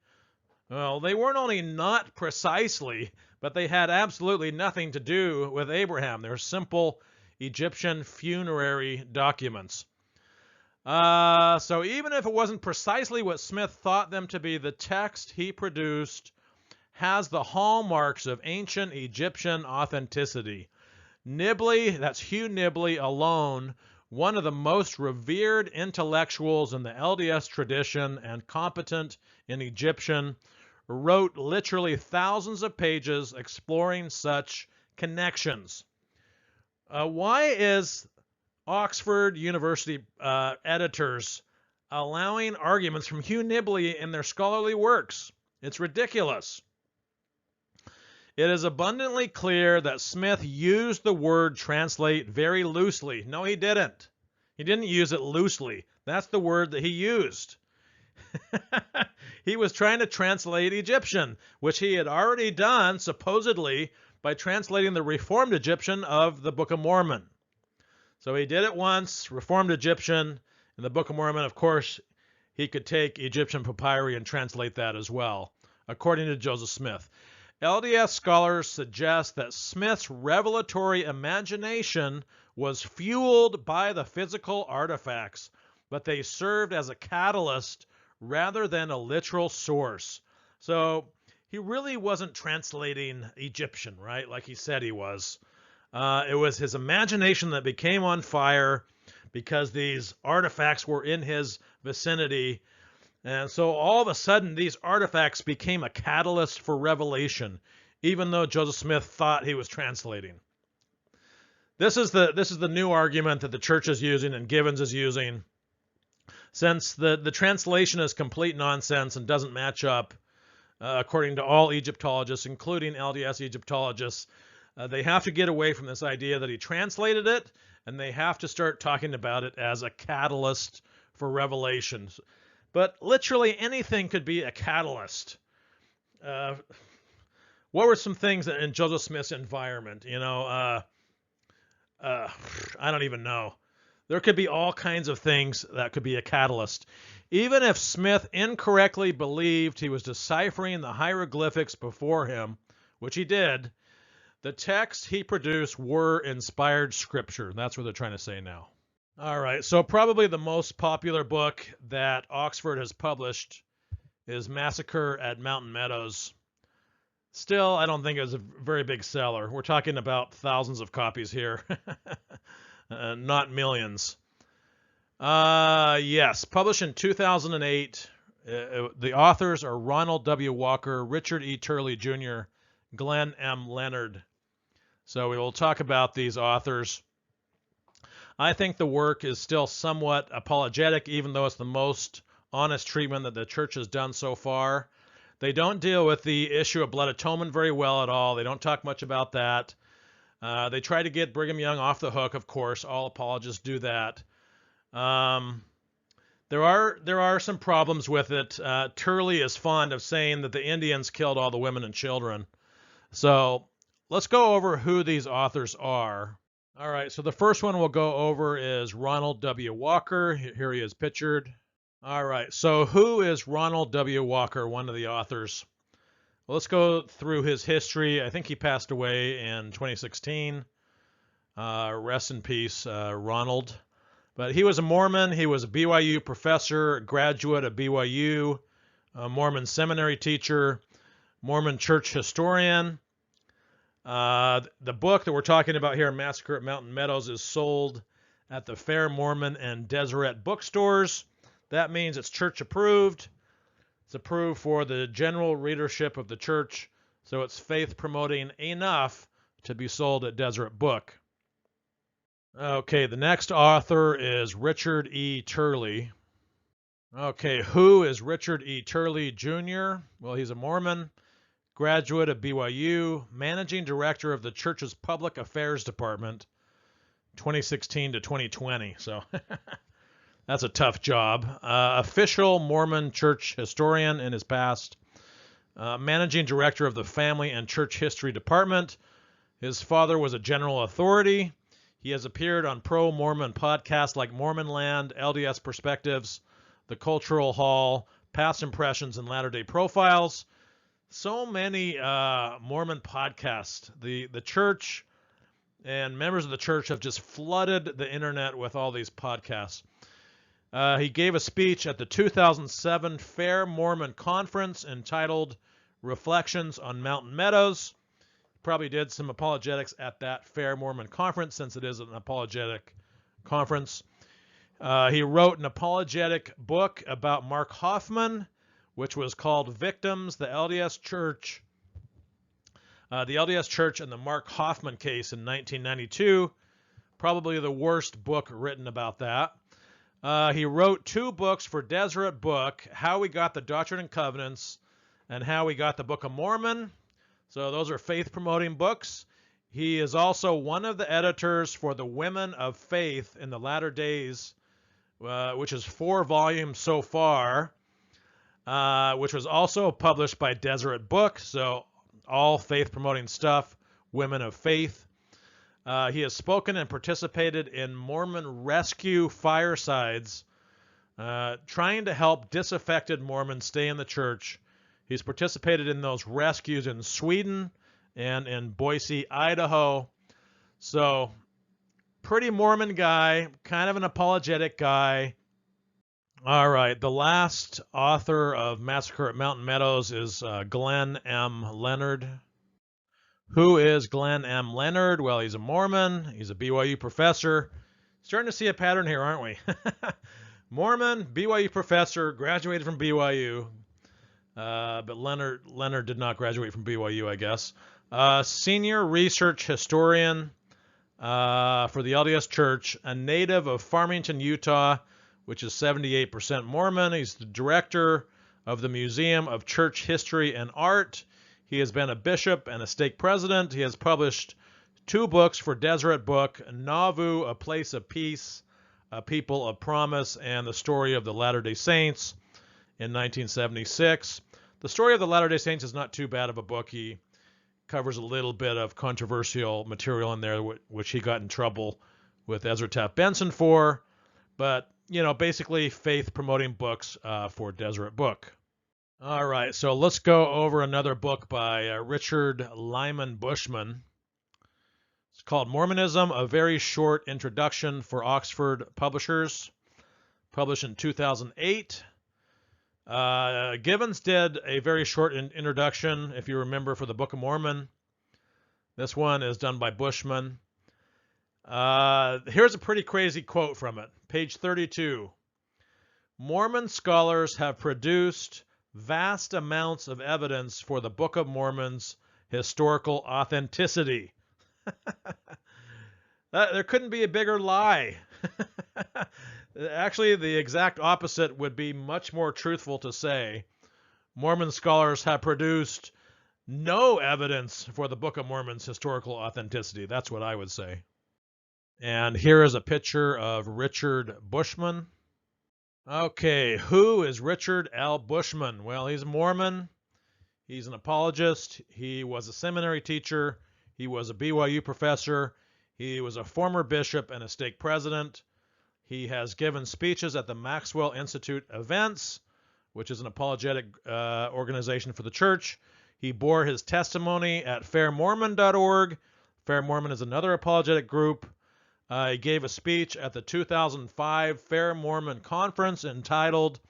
well, they weren't only not precisely, but they had absolutely nothing to do with Abraham. They're simple Egyptian funerary documents. So even if it wasn't precisely what Smith thought them to be, the text he produced has the hallmarks of ancient Egyptian authenticity. Nibley, that's Hugh Nibley alone, one of the most revered intellectuals in the LDS tradition and competent in Egyptian, wrote literally thousands of pages exploring such connections. Why is Oxford University editors allowing arguments from Hugh Nibley in their scholarly works? It's ridiculous. It is abundantly clear that Smith used the word translate very loosely. No, he didn't. He didn't use it loosely. That's the word that he used. He was trying to translate Egyptian, which he had already done, supposedly, by translating the Reformed Egyptian of the Book of Mormon. So he did it once, Reformed Egyptian. In the Book of Mormon, of course, he could take Egyptian papyri and translate that as well, according to Joseph Smith. LDS scholars suggest that Smith's revelatory imagination was fueled by the physical artifacts, but they served as a catalyst rather than a literal source. So he really wasn't translating Egyptian, right, like he said he was. It was his imagination that became on fire because these artifacts were in his vicinity. And so all of a sudden, these artifacts became a catalyst for revelation, even though Joseph Smith thought he was translating. This is the new argument that the church is using and Givens is using. since the translation is complete nonsense and doesn't match up, according to all Egyptologists, including LDS Egyptologists, they have to get away from this idea that he translated it, and they have to start talking about it as a catalyst for revelations. But literally anything could be a catalyst. What were some things in Joseph Smith's environment? I don't even know. There could be all kinds of things that could be a catalyst. Even if Smith incorrectly believed he was deciphering the hieroglyphics before him, which he did, the texts he produced were inspired scripture. That's what they're trying to say now. All right, so probably the most popular book that Oxford has published is Massacre at Mountain Meadows. Still, I don't think it was a very big seller. We're talking about thousands of copies here, not millions. Yes, published in 2008. The authors are Ronald W Walker, Richard E Turley Jr., Glenn M Leonard. So we will talk about these authors. I think the work is still somewhat apologetic, even though it's the most honest treatment that the church has done so far. They don't deal with the issue of blood atonement very well at all. They don't talk much about that. They try to get Brigham Young off the hook, of course. All apologists do that. There are some problems with it. Turley is fond of saying that the Indians killed all the women and children. So let's go over who these authors are. All right, so the first one we'll go over is Ronald W. Walker. Here he is pictured. All right, so who is Ronald W. Walker, one of the authors? Well, let's go through his history. I think he passed away in 2016. Rest in peace, Ronald. But he was a Mormon. He was a BYU professor, a graduate of BYU, a Mormon seminary teacher, Mormon church historian. The book that we're talking about here, Massacre at Mountain Meadows, is sold at the Fair Mormon and Deseret bookstores. That means it's church approved. It's approved for the general readership of the church, so it's faith promoting enough to be sold at Deseret Book. Okay, the next author is Richard E. Turley. Okay, who is Richard E. Turley Jr.? Well, he's a Mormon, graduate of BYU, managing director of the church's public affairs department, 2016 to 2020. So that's a tough job. Official Mormon church historian in his past, managing director of the family and church history department. His father was a general authority. He has appeared on pro-Mormon podcasts like Mormon Land, LDS Perspectives, The Cultural Hall, Past Impressions, and Latter-day Profiles. So many Mormon podcasts. The church and members of the church have just flooded the internet with all these podcasts. He gave a speech at the 2007 Fair Mormon Conference entitled Reflections on Mountain Meadows. Probably did some apologetics at that Fair Mormon Conference, since it is an apologetic conference. He wrote an apologetic book about Mark Hoffman, which was called Victims, the LDS Church and the Mark Hoffman case in 1992. Probably the worst book written about that. He wrote 2 books for Deseret Book, How We Got the Doctrine and Covenants and How We Got the Book of Mormon. So those are faith-promoting books. He is also one of the editors for the Women of Faith in the Latter Days, which is 4 volumes so far, which was also published by Deseret Book. So all faith-promoting stuff, Women of Faith. He has spoken and participated in Mormon rescue firesides, trying to help disaffected Mormons stay in the church. He's participated in those rescues in Sweden and in Boise, Idaho. So, pretty Mormon guy, kind of an apologetic guy. All right, the last author of Massacre at Mountain Meadows is Glenn M. Leonard. Who is Glenn M. Leonard? Well, he's a Mormon. He's a BYU professor. Starting to see a pattern here, aren't we? Mormon, BYU professor, graduated from BYU. But Leonard did not graduate from BYU, I guess. Senior research historian for the LDS Church, a native of Farmington, Utah, which is 78% Mormon. He's the director of the Museum of Church History and Art. He has been a bishop and a stake president. He has published 2 books for Deseret Book, Nauvoo, A Place of Peace, A People of Promise, and The Story of the Latter-day Saints in 1976. The Story of the Latter-day Saints is not too bad of a book. He covers a little bit of controversial material in there, which he got in trouble with Ezra Taft Benson for. But, you know, basically faith-promoting books for Deseret Book. All right, so let's go over another book by Richard Lyman Bushman. It's called Mormonism, A Very Short Introduction for Oxford Publishers, published in 2008. Givens did a very short introduction, if you remember, for the Book of Mormon. This one is done by Bushman. Here's a pretty crazy quote from it. Page 32. Mormon scholars have produced vast amounts of evidence for the Book of Mormon's historical authenticity. There couldn't be a bigger lie. Actually, the exact opposite would be much more truthful to say. Mormon scholars have produced no evidence for the Book of Mormon's historical authenticity. That's what I would say. And here is a picture of Richard Bushman. Okay, who is Richard L. Bushman? Well, he's a Mormon. He's an apologist. He was a seminary teacher. He was a BYU professor. He was a former bishop and a stake president. He has given speeches at the Maxwell Institute Events, which is an apologetic organization for the church. He bore his testimony at fairmormon.org. Fair Mormon is another apologetic group. He gave a speech at the 2005 Fair Mormon Conference entitled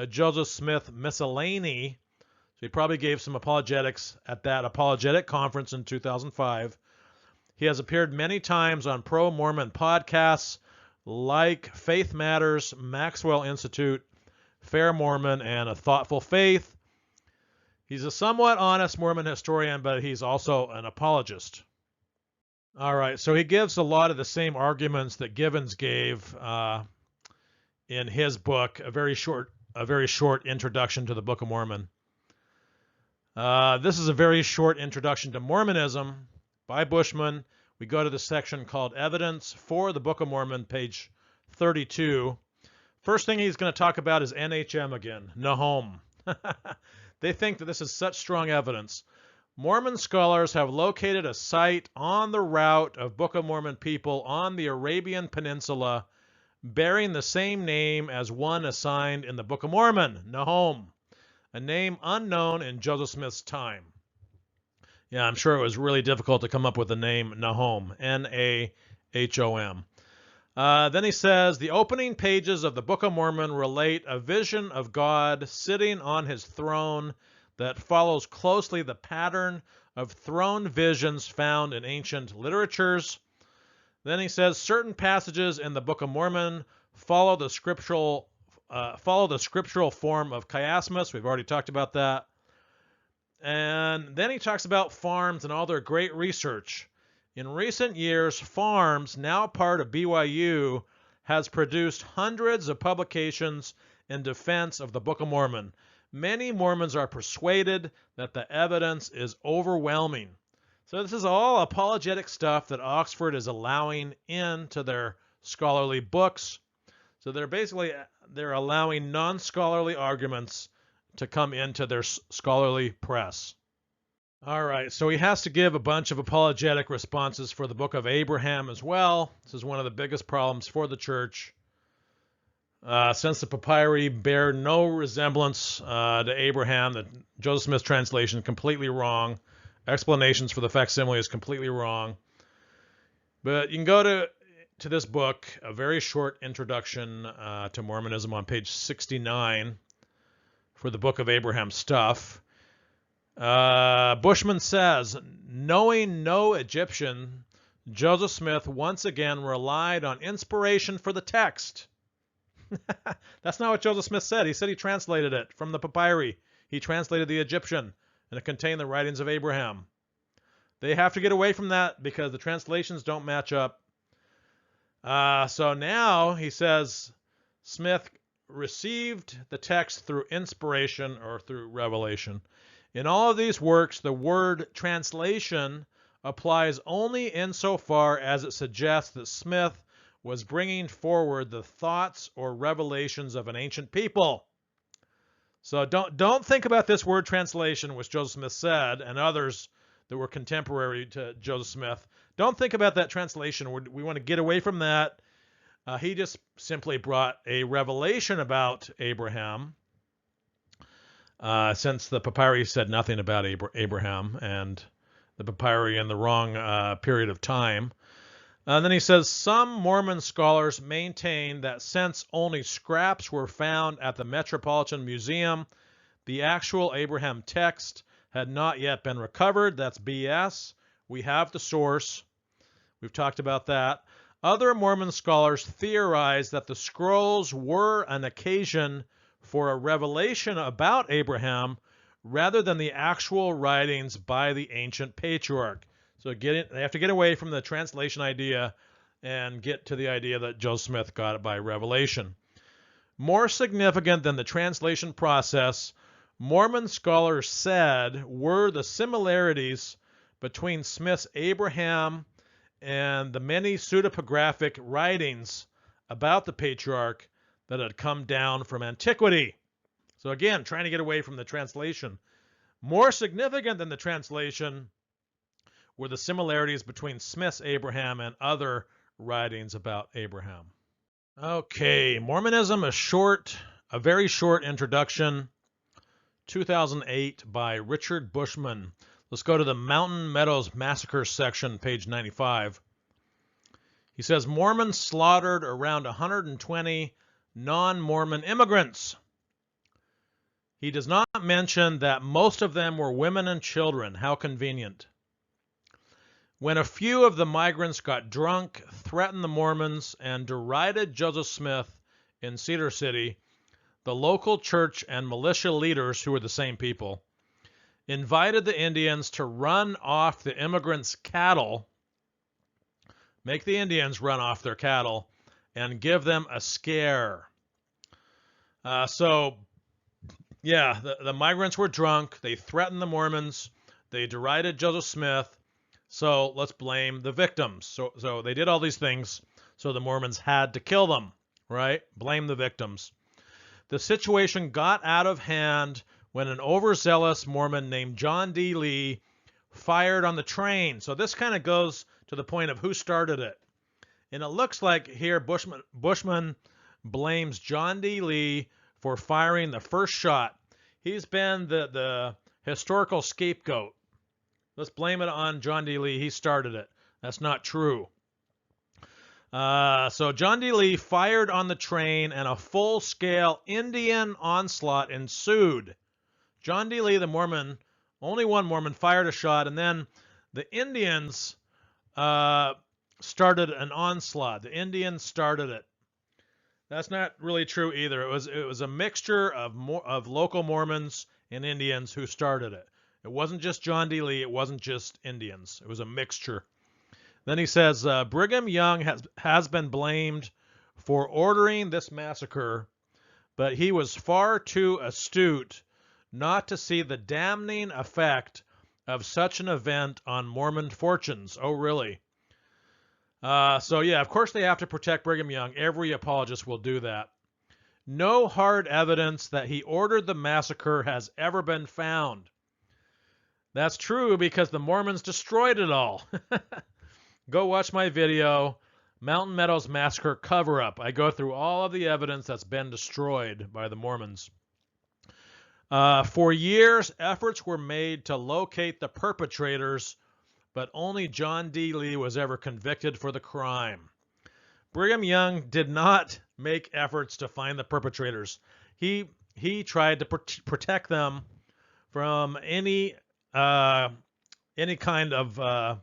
Joseph Smith Miscellany. So he probably gave some apologetics at that apologetic conference in 2005. He has appeared many times on pro-Mormon podcasts like Faith Matters, Maxwell Institute, Fair Mormon, and A Thoughtful Faith. He's a somewhat honest Mormon historian, but he's also an apologist. All right, so he gives a lot of the same arguments that Givens gave in his book, a very short introduction to the Book of Mormon. This is a very short introduction to Mormonism by Bushman. We go to the section called Evidence for the Book of Mormon, page 32. First thing he's going to talk about is NHM again, Nahom. They think that this is such strong evidence. Mormon scholars have located a site on the route of Book of Mormon people on the Arabian Peninsula bearing the same name as one assigned in the Book of Mormon, Nahom, a name unknown in Joseph Smith's time. Yeah, I'm sure it was really difficult to come up with the name Nahom, N-A-H-O-M. Then he says, the opening pages of the Book of Mormon relate a vision of God sitting on his throne that follows closely the pattern of throne visions found in ancient literatures. Then he says certain passages in the Book of Mormon follow the scriptural form of chiasmus. We've already talked about that. And then he talks about farms and all their great research. In recent years, Farms, now part of BYU, has produced hundreds of publications in defense of the Book of Mormon. Many Mormons are persuaded that the evidence is overwhelming. So this is all apologetic stuff that Oxford is allowing into their scholarly books. So they're allowing non-scholarly arguments to come into their scholarly press. All right, so he has to give a bunch of apologetic responses for the Book of Abraham as well. This is one of the biggest problems for the church. Since the papyri bear no resemblance to Abraham, the Joseph Smith translation is completely wrong. Explanations for the facsimile is completely wrong. But you can go to this book, a very short introduction to Mormonism on page 69 for the Book of Abraham stuff. Bushman says, knowing no Egyptian, Joseph Smith once again relied on inspiration for the text. That's not what Joseph Smith said. He said he translated it from the papyri. He translated the Egyptian, and it contained the writings of Abraham. They have to get away from that because the translations don't match up. So now he says Smith received the text through inspiration or through revelation. In all of these works, the word translation applies only insofar as it suggests that Smith was bringing forward the thoughts or revelations of an ancient people. So don't think about this word translation, which Joseph Smith said, and others that were contemporary to Joseph Smith. Don't think about that translation. We want to get away from that. He just simply brought a revelation about Abraham, since the papyri said nothing about Abraham, and the papyri in the wrong period of time. Then he says, some Mormon scholars maintain that since only scraps were found at the Metropolitan Museum, the actual Abraham text had not yet been recovered. That's BS. We have the source. We've talked about that. Other Mormon scholars theorize that the scrolls were an occasion for a revelation about Abraham rather than the actual writings by the ancient patriarch. So they have to get away from the translation idea and get to the idea that Joseph Smith got it by revelation. More significant than the translation process, Mormon scholars said were the similarities between Smith's Abraham and the many pseudepigraphic writings about the patriarch that had come down from antiquity. So again, trying to get away from the translation. More significant than the translation were the similarities between Smith's Abraham and other writings about Abraham. Okay, Mormonism, a very short introduction, 2008 by Richard Bushman. Let's go to the Mountain Meadows Massacre section, page 95. He says, Mormons slaughtered around 120 non-Mormon immigrants. He does not mention that most of them were women and children. How convenient. When a few of the migrants got drunk, threatened the Mormons, and derided Joseph Smith in Cedar City, the local church and militia leaders, who were the same people, invited the Indians to run off the immigrants' cattle, make the Indians run off their cattle, and give them a scare. The migrants were drunk. They threatened the Mormons. They derided Joseph Smith. So let's blame the victims. So they did all these things, so the Mormons had to kill them, right? Blame the victims. The situation got out of hand when an overzealous Mormon named John D. Lee fired on the train. So this kind of goes to the point of who started it. And it looks like here Bushman blames John D. Lee for firing the first shot. He's been the historical scapegoat. Let's blame it on John D. Lee. He started it. That's not true. So John D. Lee fired on the train and a full-scale Indian onslaught ensued. John D. Lee, the Mormon, only one Mormon, fired a shot, and then the Indians started an onslaught. The Indians started it. That's not really true either. It was a mixture of local Mormons and Indians who started it. It wasn't just John D. Lee. It wasn't just Indians. It was a mixture. Then he says, Brigham Young has been blamed for ordering this massacre, but he was far too astute not to see the damning effect of such an event on Mormon fortunes. Oh, really? Of course they have to protect Brigham Young. Every apologist will do that. No hard evidence that he ordered the massacre has ever been found. That's true because the Mormons destroyed it all. Go watch my video, Mountain Meadows Massacre Cover-Up. I go through all of the evidence that's been destroyed by the Mormons. For years, efforts were made to locate the perpetrators, but only John D. Lee was ever convicted for the crime. Brigham Young did not make efforts to find the perpetrators. He tried to protect them from any kind of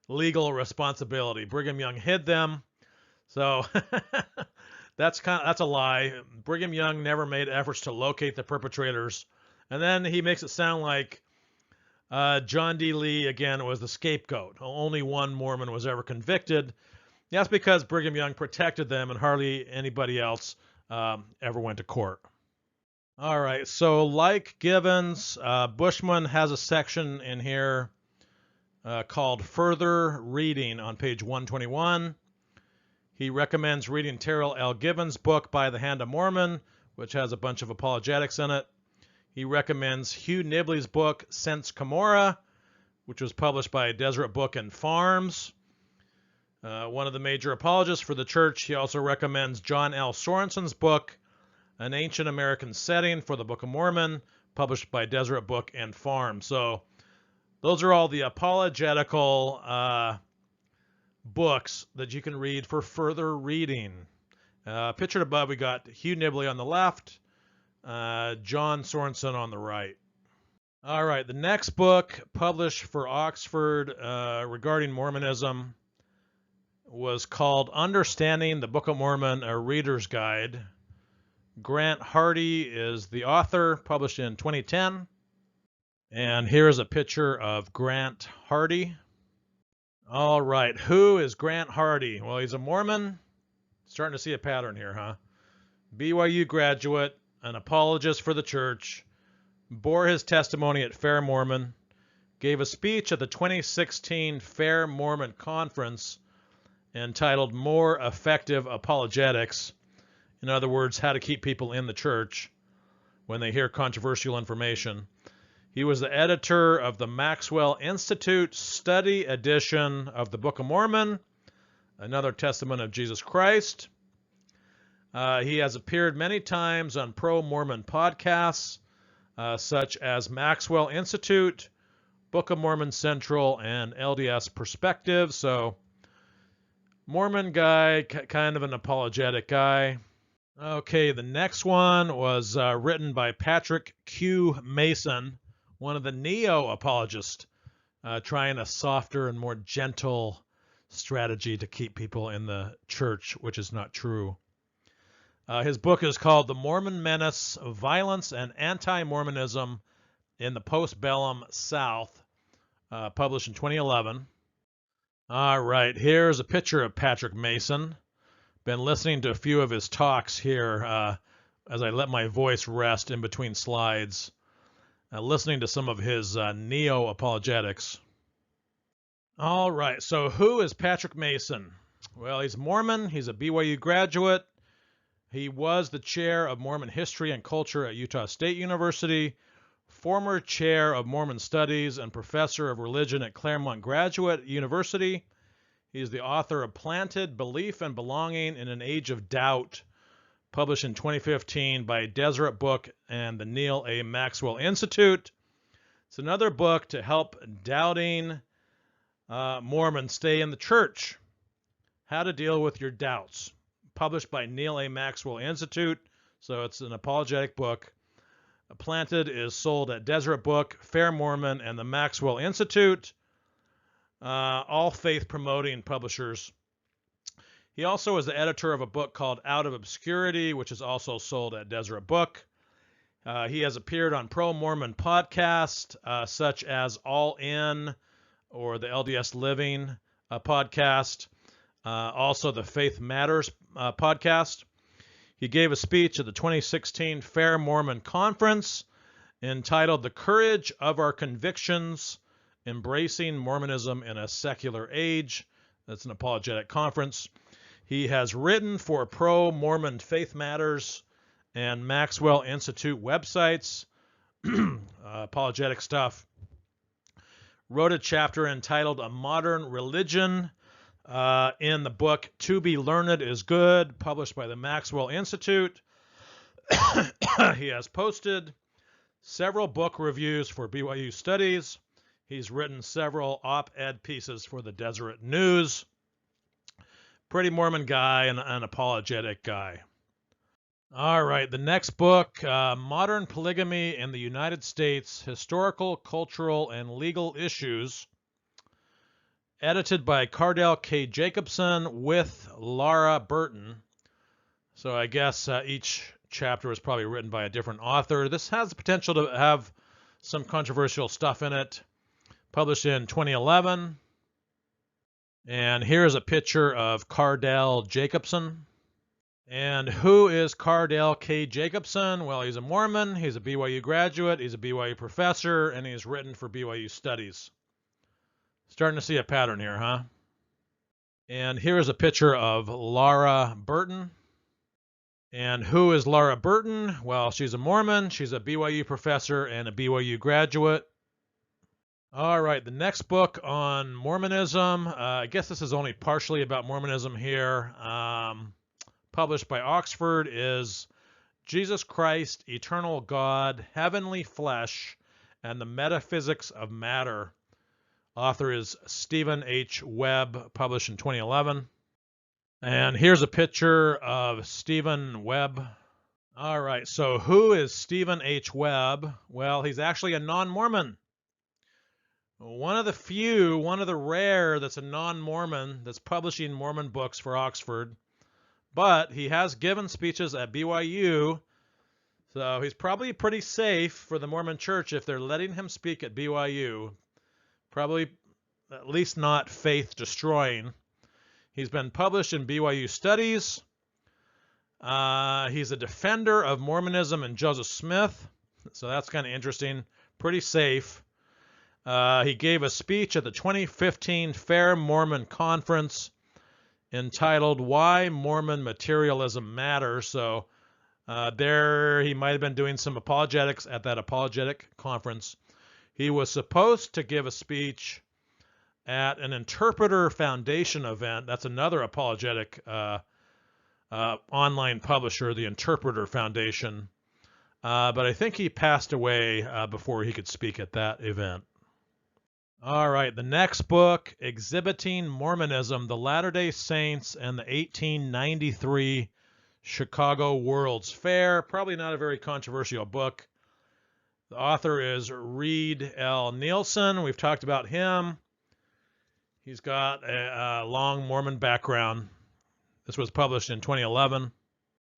legal responsibility. Brigham Young hid them, so that's a lie. Brigham Young never made efforts to locate the perpetrators, and then he makes it sound like John D. Lee again was the scapegoat. Only one Mormon was ever convicted. That's because Brigham Young protected them, and hardly anybody else ever went to court. All right, so like Givens, Bushman has a section in here called Further Reading on page 121. He recommends reading Terrell L. Gibbons' book By the Hand of Mormon, which has a bunch of apologetics in it. He recommends Hugh Nibley's book Sense Cumorah, which was published by Deseret Book and Farms. One of the major apologists for the church. He also recommends John L. Sorensen's book, An Ancient American Setting for the Book of Mormon, published by Deseret Book and Farm. So those are all the apologetical books that you can read for further reading. Pictured above, we got Hugh Nibley on the left, John Sorensen on the right. All right, the next book published for Oxford regarding Mormonism was called Understanding the Book of Mormon, a Reader's Guide. Grant Hardy is the author, published in 2010. And here is a picture of Grant Hardy. All right, who is Grant Hardy? Well, he's a Mormon. Starting to see a pattern here, huh? BYU graduate, an apologist for the church, bore his testimony at Fair Mormon, gave a speech at the 2016 Fair Mormon Conference entitled More Effective Apologetics. In other words, how to keep people in the church when they hear controversial information. He was the editor of the Maxwell Institute Study Edition of the Book of Mormon, another testament of Jesus Christ. He has appeared many times on pro-Mormon podcasts, such as Maxwell Institute, Book of Mormon Central, and LDS Perspective. So, Mormon guy, kind of an apologetic guy. Okay, the next one was written by Patrick Q. Mason, one of the neo-apologists, trying a softer and more gentle strategy to keep people in the church, which is not true. His book is called The Mormon Menace, Violence and Anti-Mormonism in the Postbellum South, published in 2011. All right, here's a picture of Patrick Mason. Been listening to a few of his talks here as I let my voice rest in between slides, listening to some of his neo-apologetics. All right, so who is Patrick Mason? Well, he's Mormon. He's a BYU graduate. He was the chair of Mormon history and culture at Utah State University, former chair of Mormon studies and professor of religion at Claremont Graduate University. He is the author of Planted Belief and Belonging in an Age of Doubt, published in 2015 by Deseret Book and the Neil A. Maxwell Institute. It's another book to help doubting Mormons stay in the church. How to deal with your doubts. Published by Neil A. Maxwell Institute, so it's an apologetic book. Planted is sold at Deseret Book, Fair Mormon, and the Maxwell Institute, all faith-promoting publishers. He also is the editor of a book called Out of Obscurity, which is also sold at Deseret Book. He has appeared on pro-Mormon podcasts, such as All In, or the LDS Living podcast, also the Faith Matters podcast. He gave a speech at the 2016 Fair Mormon Conference entitled The Courage of Our Convictions, Embracing Mormonism in a Secular Age. That's an apologetic conference. He has written for pro-Mormon Faith Matters and Maxwell Institute websites, apologetic stuff. Wrote a chapter entitled A Modern Religion in the book To Be Learned is Good, published by the Maxwell Institute. He has posted several book reviews for BYU Studies. He's written several op-ed pieces for the Deseret News. Pretty Mormon guy and an apologetic guy. All right, the next book, Modern Polygamy in the United States, Historical, Cultural, and Legal Issues, edited by Cardell K. Jacobson with Laura Burton. So I guess each chapter was probably written by a different author. This has the potential to have some controversial stuff in it. Published in 2011. And here's a picture of Cardell Jacobson. And who is Cardell K. Jacobson? Well, he's a Mormon, he's a BYU graduate, he's a BYU professor, and he's written for BYU Studies. Starting to see a pattern here, huh? And here's a picture of Laura Burton. And who is Laura Burton? Well, she's a Mormon, she's a BYU professor, and a BYU graduate. All right, the next book on Mormonism. I guess this is only partially about Mormonism here. Published by Oxford, is Jesus Christ, Eternal God, Heavenly Flesh, and the Metaphysics of Matter. Author is Stephen H. Webb, published in 2011. And here's a picture of Stephen Webb. All right, so who is Stephen H. Webb? Well, he's actually a non-Mormon. One of the rare that's a non-Mormon that's publishing Mormon books for Oxford. But he has given speeches at BYU, so he's probably pretty safe for the Mormon Church if they're letting him speak at BYU. Probably at least not faith-destroying. He's been published in BYU Studies. He's a defender of Mormonism and Joseph Smith, so that's kind of interesting. Pretty safe. He gave a speech at the 2015 Fair Mormon Conference entitled Why Mormon Materialism Matters. So there he might have been doing some apologetics at that apologetic conference. He was supposed to give a speech at an Interpreter Foundation event. That's another apologetic online publisher, the Interpreter Foundation. But I think he passed away before he could speak at that event. All right, the next book, Exhibiting Mormonism, the Latter-day Saints and the 1893 Chicago World's Fair. Probably not a very controversial book. The author is Reid L. Nielsen. We've talked about him. He's got a long Mormon background. This was published in 2011.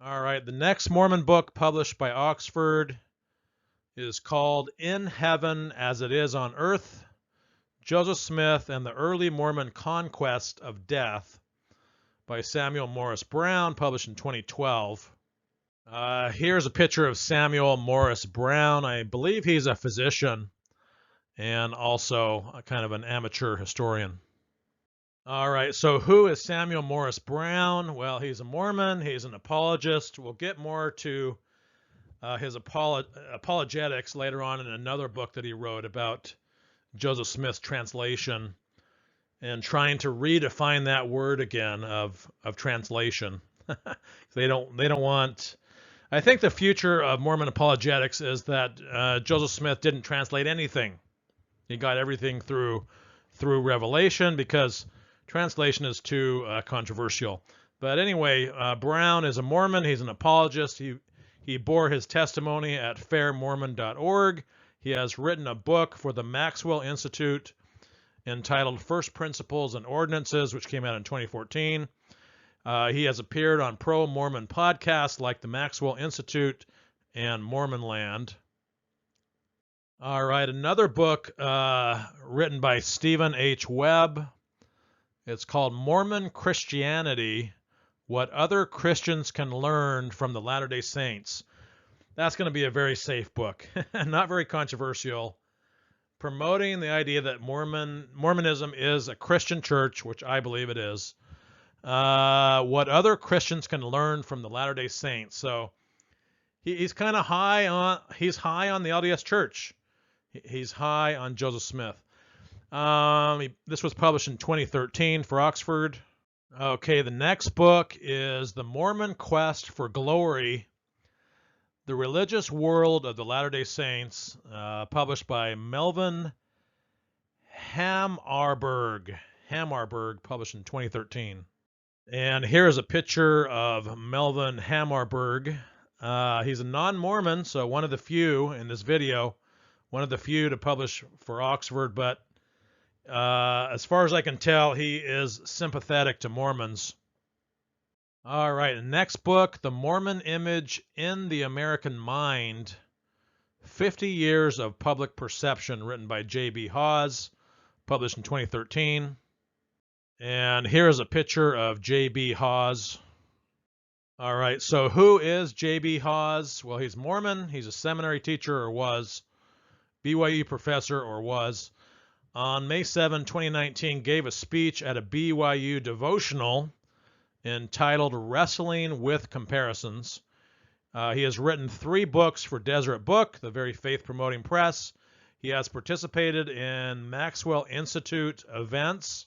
All right, the next Mormon book published by Oxford is called In Heaven as It Is on Earth, Joseph Smith and the Early Mormon Conquest of Death by Samuel Morris Brown, published in 2012. Here's a picture of Samuel Morris Brown. I believe he's a physician and also a kind of an amateur historian. All right, so who is Samuel Morris Brown? Well, he's a Mormon. He's an apologist. We'll get more to his apologetics later on in another book that he wrote about Joseph Smith's translation and trying to redefine that word again of translation. They don't want. I think the future of Mormon apologetics is that Joseph Smith didn't translate anything. He got everything through revelation because translation is too controversial. But anyway, Brown is a Mormon. He's an apologist. He bore his testimony at fairmormon.org. He has written a book for the Maxwell Institute entitled First Principles and Ordinances, which came out in 2014. He has appeared on pro-Mormon podcasts like the Maxwell Institute and Mormon Land. All right, another book written by Stephen H. Webb. It's called Mormon Christianity, What Other Christians Can Learn from the Latter-day Saints. That's going to be a very safe book, not very controversial, promoting the idea that Mormonism is a Christian church, which I believe it is. What other Christians can learn from the Latter-day Saints. So he's kind of high on the LDS Church. He's high on Joseph Smith. This was published in 2013 for Oxford. Okay, the next book is The Mormon Quest for Glory, The Religious World of the Latter-day Saints, published by Melvin Hamarberg, published in 2013. And here is a picture of Melvin Hamarberg. He's a non-Mormon, so one of the few in this video, one of the few to publish for Oxford, but as far as I can tell, he is sympathetic to Mormons. All right, next book, The Mormon Image in the American Mind, 50 Years of Public Perception, written by Jb Haws, published in 2013. And here is a picture of Jb Haws. All right, so who is Jb Haws? Well, he's Mormon. He's a seminary teacher, or was, BYU professor, or was. On May 7, 2019, gave a speech at a BYU devotional entitled Wrestling with Comparisons. He has written 3 books for Deseret Book, the very faith-promoting press. He has participated in Maxwell Institute events,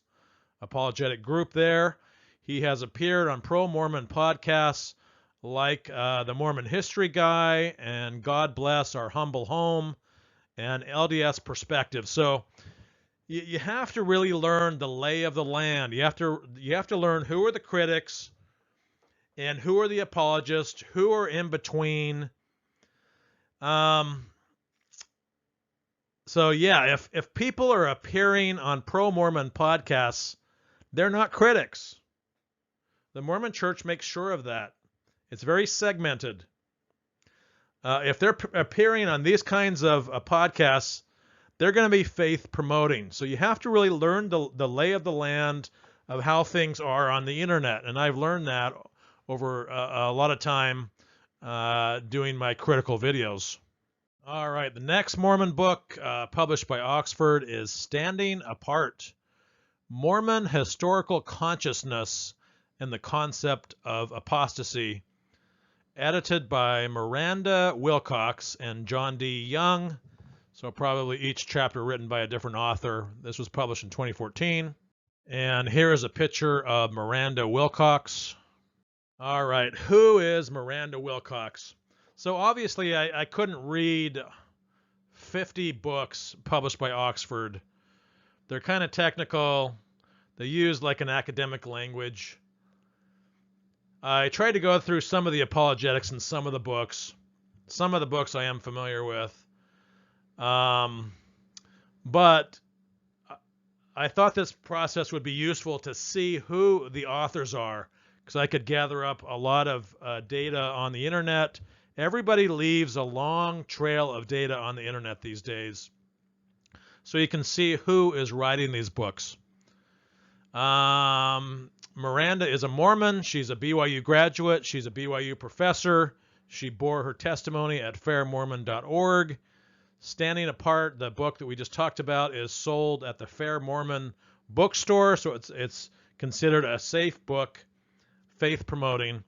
apologetic group there. He has appeared on pro-Mormon podcasts like the Mormon History Guy and God Bless Our Humble Home and LDS Perspective. So you have to really learn the lay of the land. You have to learn who are the critics and who are the apologists, who are in between. So yeah, if people are appearing on pro-Mormon podcasts, they're not critics. The Mormon Church makes sure of that. It's very segmented. If they're appearing on these kinds of podcasts, they're going to be faith promoting. So you have to really learn the lay of the land of how things are on the internet. And I've learned that over a lot of time doing my critical videos. All right, the next Mormon book published by Oxford is Standing Apart, Mormon Historical Consciousness and the Concept of Apostasy, edited by Miranda Wilcox and John D. Young. So probably each chapter written by a different author. This was published in 2014. And here is a picture of Miranda Wilcox. All right, who is Miranda Wilcox? So obviously I couldn't read 50 books published by Oxford. They're kind of technical. They use like an academic language. I tried to go through some of the apologetics in some of the books. Some of the books I am familiar with. But I thought this process would be useful to see who the authors are, because I could gather up a lot of data on the internet. Everybody leaves a long trail of data on the internet these days. So you can see who is writing these books. Miranda is a Mormon. She's a BYU graduate. She's a BYU professor. She bore her testimony at fairmormon.org. Standing Apart, the book that we just talked about, is sold at the Fair Mormon bookstore, so it's considered a safe book, faith promoting.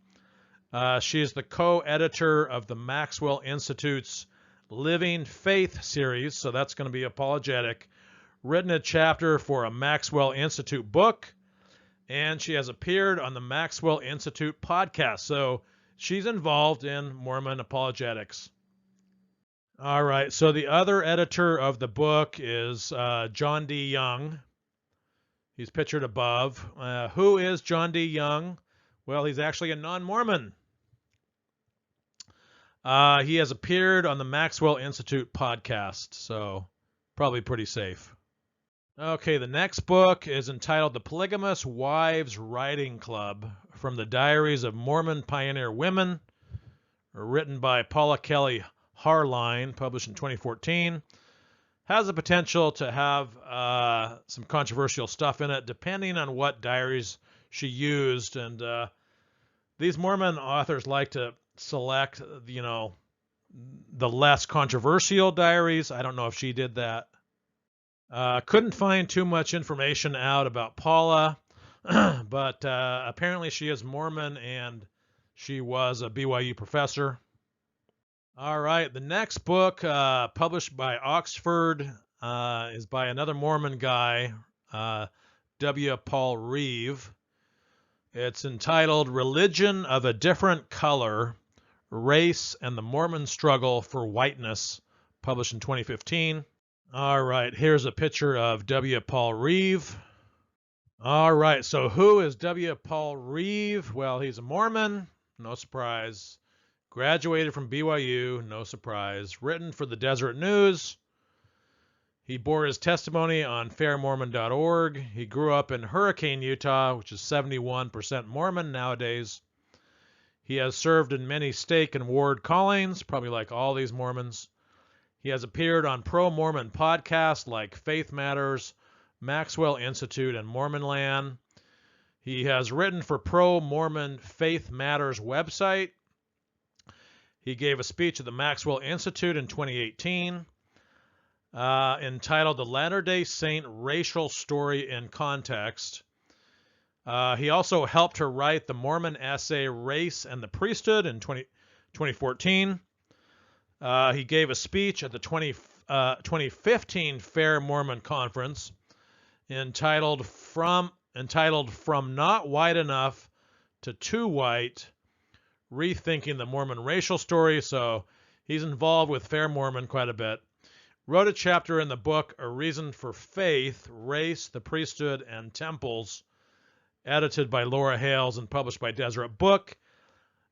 She is the co-editor of the Maxwell Institute's Living Faith series, so that's going to be apologetic. Written a chapter for a Maxwell Institute book, and she has appeared on the Maxwell Institute podcast. So she's involved in Mormon apologetics. All right, so the other editor of the book is John D. Young. He's pictured above. Who is John D. Young? Well, he's actually a non-Mormon. He has appeared on the Maxwell Institute podcast, so probably pretty safe. Okay, the next book is entitled The Polygamous Wives Writing Club, from the Diaries of Mormon Pioneer Women, written by Paula Kelly Harline, published in 2014. Has the potential to have some controversial stuff in it, depending on what diaries she used. And these Mormon authors like to select, the less controversial diaries. I don't know if she did that. Couldn't find too much information out about Paula, but apparently she is Mormon and she was a BYU professor. All right, the next book published by Oxford is by another Mormon guy, W. Paul Reeve. It's entitled Religion of a Different Color, Race and the Mormon Struggle for Whiteness, published in 2015. All right, here's a picture of W. Paul Reeve. All right, so who is W. Paul Reeve? Well, he's a Mormon, no surprise. Graduated from BYU, no surprise. Written for the Deseret News. He bore his testimony on fairmormon.org. He grew up in Hurricane, Utah, which is 71% Mormon nowadays. He has served in many stake and ward callings, probably like all these Mormons. He has appeared on pro-Mormon podcasts like Faith Matters, Maxwell Institute, and Mormon Land. He has written for Pro-Mormon Faith Matters website. He gave a speech at the Maxwell Institute in 2018 entitled The Latter-day Saint Racial Story in Context. He also helped her write the Mormon essay Race and the Priesthood in 2014. He gave a speech at the 2015 Fair Mormon Conference entitled From Not White Enough to Too White, Rethinking the Mormon Racial Story. So he's involved with Fair Mormon quite a bit. Wrote a chapter in the book A Reason for Faith, Race, the Priesthood, and Temples, edited by Laura Hales and published by Deseret Book.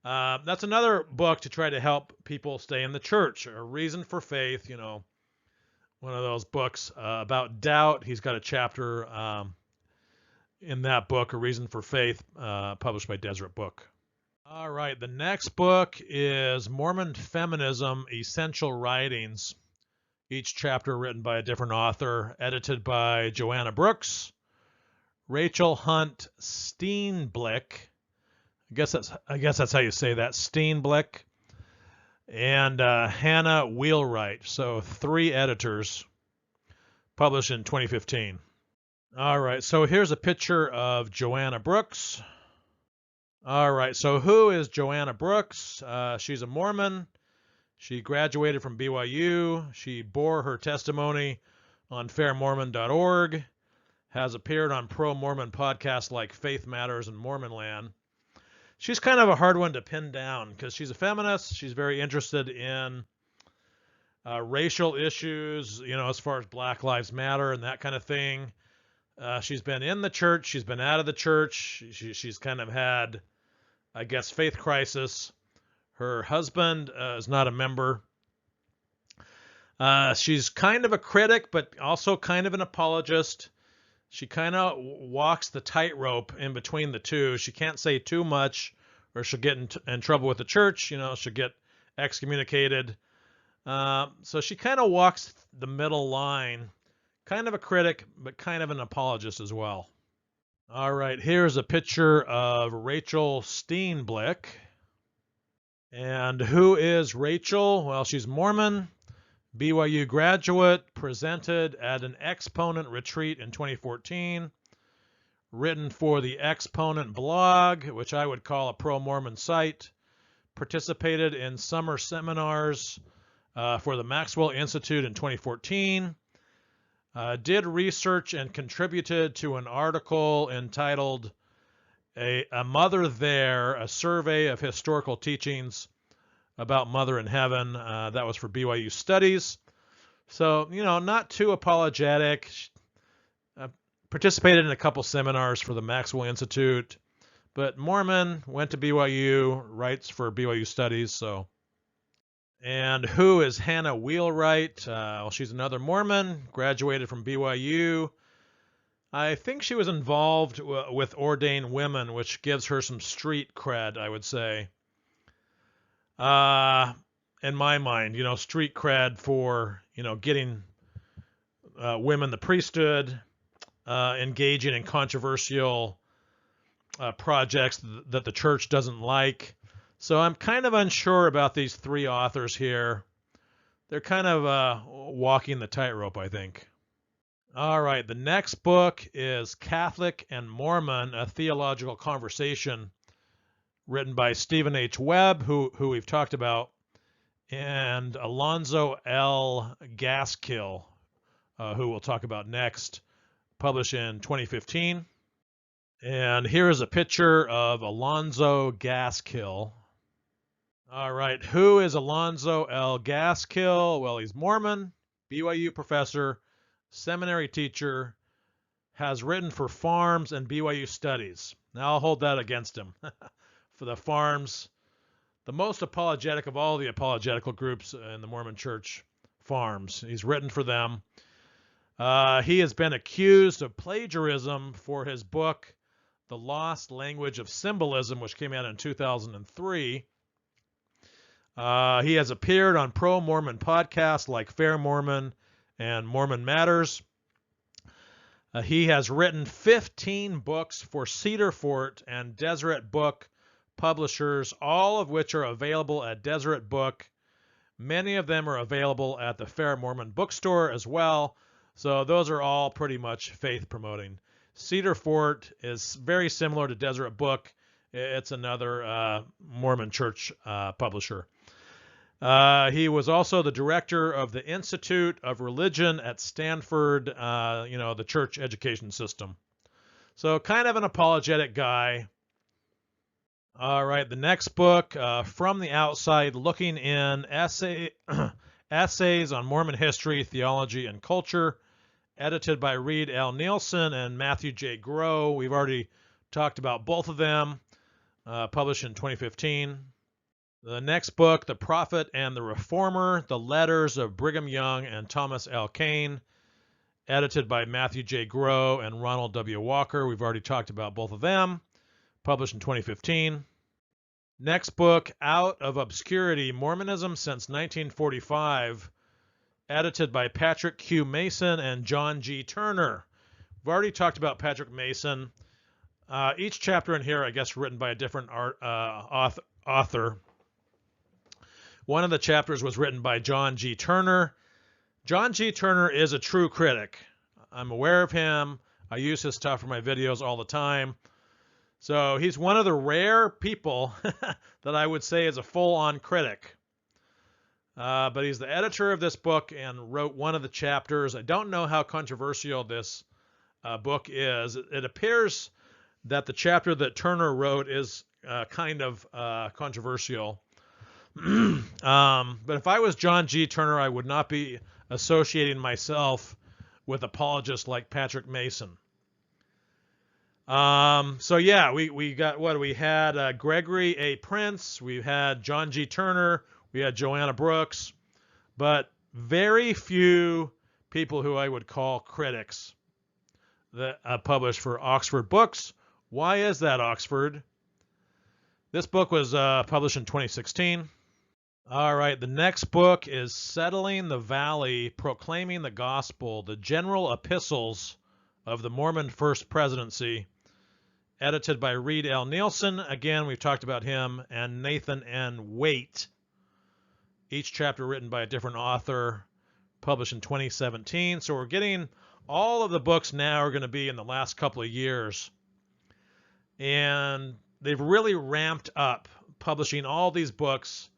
That's another book to try to help people stay in the church. A Reason for Faith, you know, one of those books about doubt. He's got a chapter in that book, A Reason for Faith, published by Deseret Book. All right, the next book is Mormon Feminism, Essential Writings. Each chapter written by a different author, edited by Joanna Brooks, Rachel Hunt Steenblick. I guess that's how you say that, Steenblick, and Hannah Wheelwright. So 3 editors, published in 2015. All right, so here's a picture of Joanna Brooks. All right, so who is Joanna Brooks? She's a Mormon. She graduated from BYU. She bore her testimony on fairmormon.org, has appeared on pro-Mormon podcasts like Faith Matters and Mormon Land. She's kind of a hard one to pin down because she's a feminist. She's very interested in racial issues, you know, as far as Black Lives Matter and that kind of thing. She's been in the church. She's been out of the church. She's kind of had, I guess, faith crisis. Her husband is not a member. She's kind of a critic, but also kind of an apologist. She kind of walks the tightrope in between the two. She can't say too much or she'll get in trouble with the church. You know, she'll get excommunicated. So she kind of walks the middle line. Kind of a critic, but kind of an apologist as well. All right, here's a picture of Rachel Steenblick. And who is Rachel? Well, she's Mormon, BYU graduate, presented at an Exponent retreat in 2014, written for the Exponent blog, which I would call a pro-Mormon site, participated in summer seminars for the Maxwell Institute in 2014, did research and contributed to an article entitled A Mother There, a survey of historical teachings about Mother in Heaven. That was for BYU Studies. So, you know, not too apologetic. Participated in a couple seminars for the Maxwell Institute, but Mormon, went to BYU, writes for BYU Studies. So, and who is Hannah Wheelwright? Well, she's another Mormon, graduated from BYU. I think she was involved with ordained women, which gives her some street cred, I would say. In my mind, you know, street cred for, you know, getting women the priesthood, engaging in controversial projects that the church doesn't like. So I'm kind of unsure about these 3 authors here. They're kind of walking the tightrope, I think. All right, the next book is Catholic and Mormon, a Theological Conversation, written by Stephen H. Webb, who we've talked about, and Alonzo L. Gaskill, who we'll talk about next, published in 2015. And here is a picture of Alonzo Gaskill. All right, who is Alonzo L. Gaskill? Well, he's Mormon, BYU professor, seminary teacher, has written for Farms and BYU Studies. Now I'll hold that against him. For the Farms, the most apologetic of all the apologetical groups in the Mormon Church, Farms. He's written for them. He has been accused of plagiarism for his book, The Lost Language of Symbolism, which came out in 2003. He has appeared on pro-Mormon podcasts like Fair Mormon and Mormon Matters. He has written 15 books for Cedar Fort and Deseret Book publishers, all of which are available at Deseret Book. Many of them are available at the Fair Mormon Bookstore as well. So those are all pretty much faith promoting. Cedar Fort is very similar to Deseret Book. It's another Mormon church publisher. He was also the director of the Institute of Religion at Stanford, the church education system. So kind of an apologetic guy. All right, the next book, From the Outside, Looking In, Essays on Mormon History, Theology, and Culture, edited by Reid L. Nielsen and Matthew J. Grow. We've already talked about both of them, published in 2015. The next book, The Prophet and the Reformer, The Letters of Brigham Young and Thomas L. Kane, edited by Matthew J. Grow and Ronald W. Walker. We've already talked about both of them, published in 2015. Next book, Out of Obscurity, Mormonism Since 1945, edited by Patrick Q. Mason and John G. Turner. We've already talked about Patrick Mason. Each chapter in here, I guess, written by a different author. One of the chapters was written by John G. Turner. John G. Turner is a true critic. I'm aware of him. I use his stuff for my videos all the time. So he's one of the rare people that I would say is a full-on critic. But he's the editor of this book and wrote one of the chapters. I don't know how controversial this book is. It appears that the chapter that Turner wrote is kind of controversial. But if I was John G. Turner, I would not be associating myself with apologists like Patrick Mason. So yeah, we got what we had Gregory A. Prince, we had John G. Turner, we had Joanna Brooks, but very few people who I would call critics that published for Oxford Books. Why is that, Oxford? This book was published in 2016. All right, the next book is Settling the Valley, Proclaiming the Gospel, the General Epistles of the Mormon First Presidency, edited by Reid L. Nielsen. Again, we've talked about him, and Nathan N. Waite. Each chapter written by a different author, published in 2017. So we're getting all of the books now are going to be in the last couple of years. And they've really ramped up publishing all these books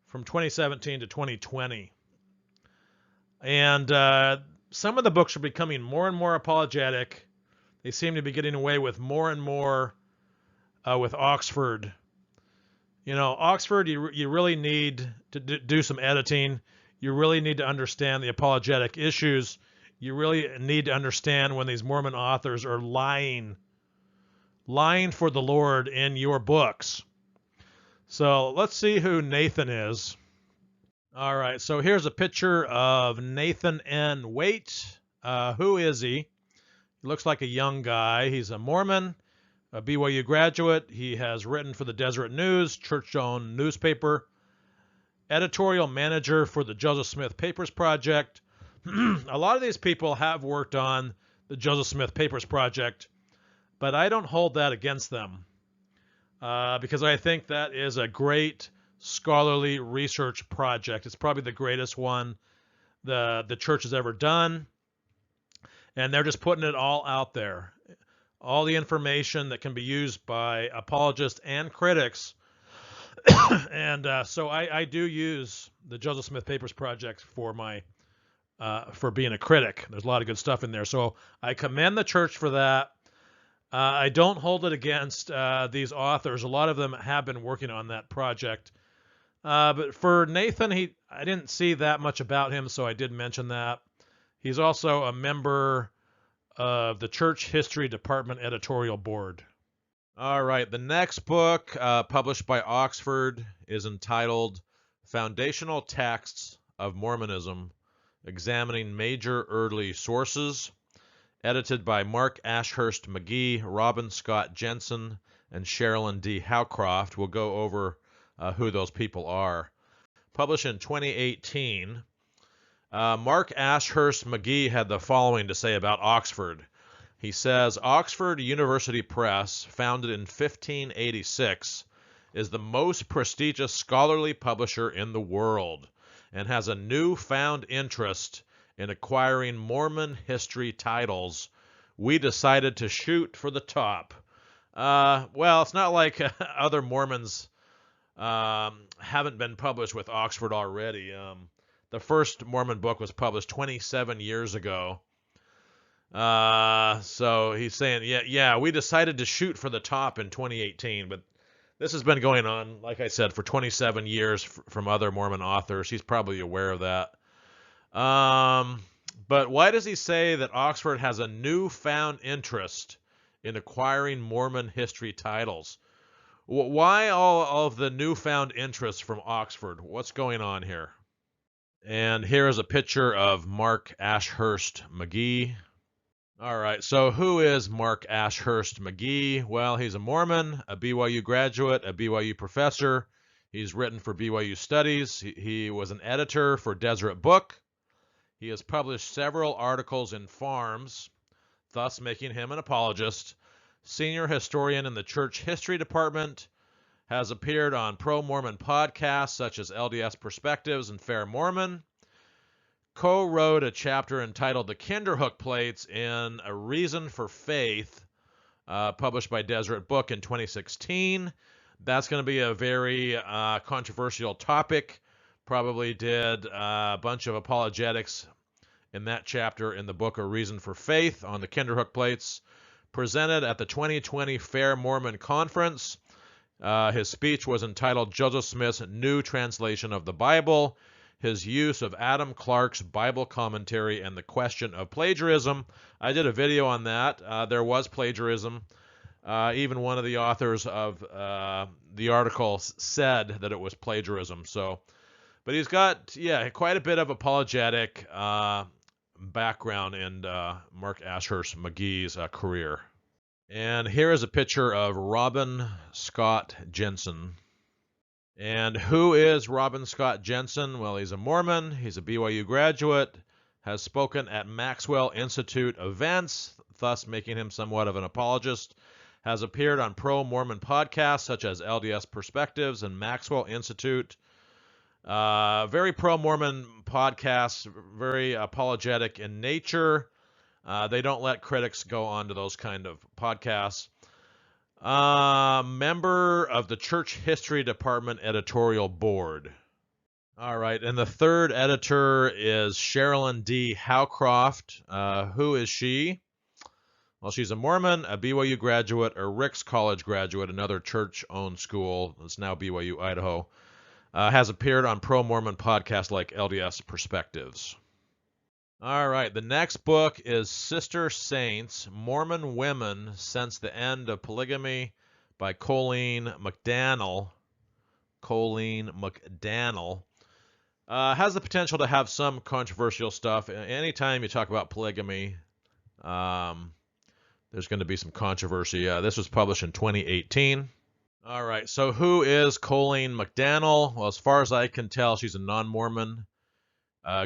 from 2017 to 2020. And some of the books are becoming more and more apologetic. They seem to be getting away with more and more with Oxford. You know, Oxford, you really need to do some editing. You really need to understand the apologetic issues. You really need to understand when these Mormon authors are lying for the Lord in your books. So let's see who Nathan is. All right, so here's a picture of Nathan N. Waite. Who is he? He looks like a young guy. He's a Mormon, a BYU graduate. He has written for the Deseret News, church-owned newspaper, editorial manager for the Joseph Smith Papers Project. A lot of these people have worked on the Joseph Smith Papers Project, but I don't hold that against them. Because I think that is a great scholarly research project. It's probably the greatest one the church has ever done. And they're just putting it all out there. All the information that can be used by apologists and critics. And so I do use the Joseph Smith Papers Project for for being a critic. There's a lot of good stuff in there. So I commend the church for that. I don't hold it against these authors. A lot of them have been working on that project. But for Nathan, I didn't see that much about him, so I did mention that. He's also a member of the Church History Department editorial board. All right, the next book published by Oxford is entitled Foundational Texts of Mormonism, Examining Major Early Sources, edited by Mark Ashurst McGee, Robin Scott Jensen, and Cherylin D Halcroft. We'll go over who those people are. Published in 2018. Mark Ashurst McGee had the following to say about Oxford. He says, Oxford University Press, founded in 1586, is the most prestigious scholarly publisher in the world and has a newfound interest in acquiring Mormon history titles. We decided to shoot for the top. Well, it's not like other Mormons haven't been published with Oxford already. The first Mormon book was published 27 years ago. So he's saying, yeah, we decided to shoot for the top in 2018, but this has been going on, like I said, for 27 years from other Mormon authors. He's probably aware of that. But why does he say that Oxford has a newfound interest in acquiring Mormon history titles? Why all of the newfound interest from Oxford? What's going on here? And here is a picture of Mark Ashurst McGee. All right, so who is Mark Ashurst McGee? Well, he's a Mormon, a BYU graduate, a BYU professor. He's written for BYU Studies. He was an editor for Deseret Book. He has published several articles in Farms, thus making him an apologist. Senior historian in the Church History Department, has appeared on pro-Mormon podcasts such as LDS Perspectives and Fair Mormon. Co-wrote a chapter entitled The Kinderhook Plates in A Reason for Faith, published by Deseret Book in 2016. That's going to be a very controversial topic. Probably did a bunch of apologetics in that chapter in the book A Reason for Faith on the Kinderhook Plates. Presented at the 2020 Fair Mormon Conference. His speech was entitled Joseph Smith's New Translation of the Bible, his use of Adam Clarke's Bible commentary, and the question of plagiarism. I did a video on that. There was plagiarism. Even one of the authors of the article said that it was plagiarism. But he's got, quite a bit of apologetic background in Mark Ashurst McGee's career. And here is a picture of Robin Scott Jensen. And who is Robin Scott Jensen? Well, he's a Mormon. He's a BYU graduate. Has spoken at Maxwell Institute events, thus making him somewhat of an apologist. Has appeared on pro-Mormon podcasts such as LDS Perspectives and Maxwell Institute. Very pro-Mormon podcasts, very apologetic in nature. They don't let critics go on to those kind of podcasts. Member of the Church History Department editorial board. All right, and the third editor is Cherylin D Halcroft. Who is she? Well, she's a Mormon, a BYU graduate, a Ricks College graduate, another church-owned school. It's now BYU Idaho. Has appeared on pro-Mormon podcasts like LDS Perspectives. All right, the next book is Sister Saints, Mormon Women Since the End of Polygamy by Colleen McDonald. Has the potential to have some controversial stuff. Anytime you talk about polygamy, there's going to be some controversy. This was published in 2018. All right, so who is Colleen McDonald? Well, as far as I can tell, she's a non-Mormon.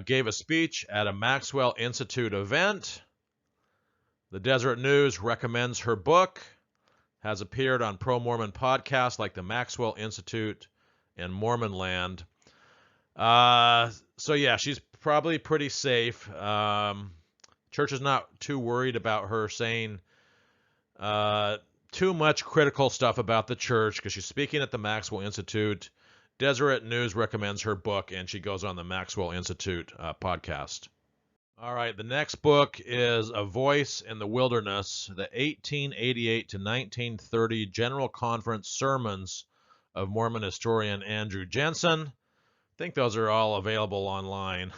Gave a speech at a Maxwell Institute event. The Deseret News recommends her book. Has appeared on pro-Mormon podcasts like the Maxwell Institute and Mormon Land. She's probably pretty safe. Church is not too worried about her saying too much critical stuff about the church because she's speaking at the Maxwell Institute. Deseret News recommends her book, and she goes on the Maxwell Institute podcast. All right, the next book is A Voice in the Wilderness, the 1888 to 1930 General Conference Sermons of Mormon historian Andrew Jensen. I think those are all available online,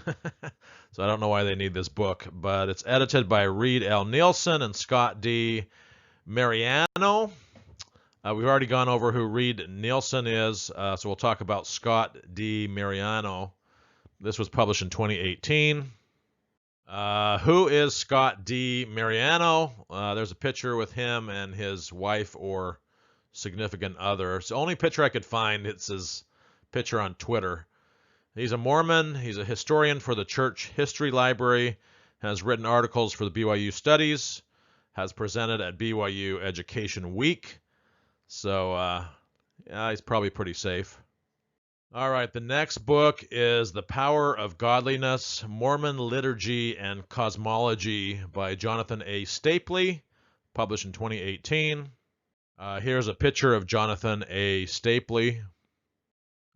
so I don't know why they need this book, but it's edited by Reid L. Nielsen and Scott D. Mariano. We've already gone over who Reid Nielsen is, so we'll talk about Scott D. Mariano. This was published in 2018. Who is Scott D. Mariano? There's a picture with him and his wife or significant other. It's the only picture I could find. It's his picture on Twitter. He's a Mormon. He's a historian for the Church History Library, has written articles for the BYU Studies, has presented at BYU Education Week. So, yeah, he's probably pretty safe. All right, the next book is The Power of Godliness, Mormon Liturgy and Cosmology by Jonathan A. Stapley, published in 2018. Here's a picture of Jonathan A. Stapley.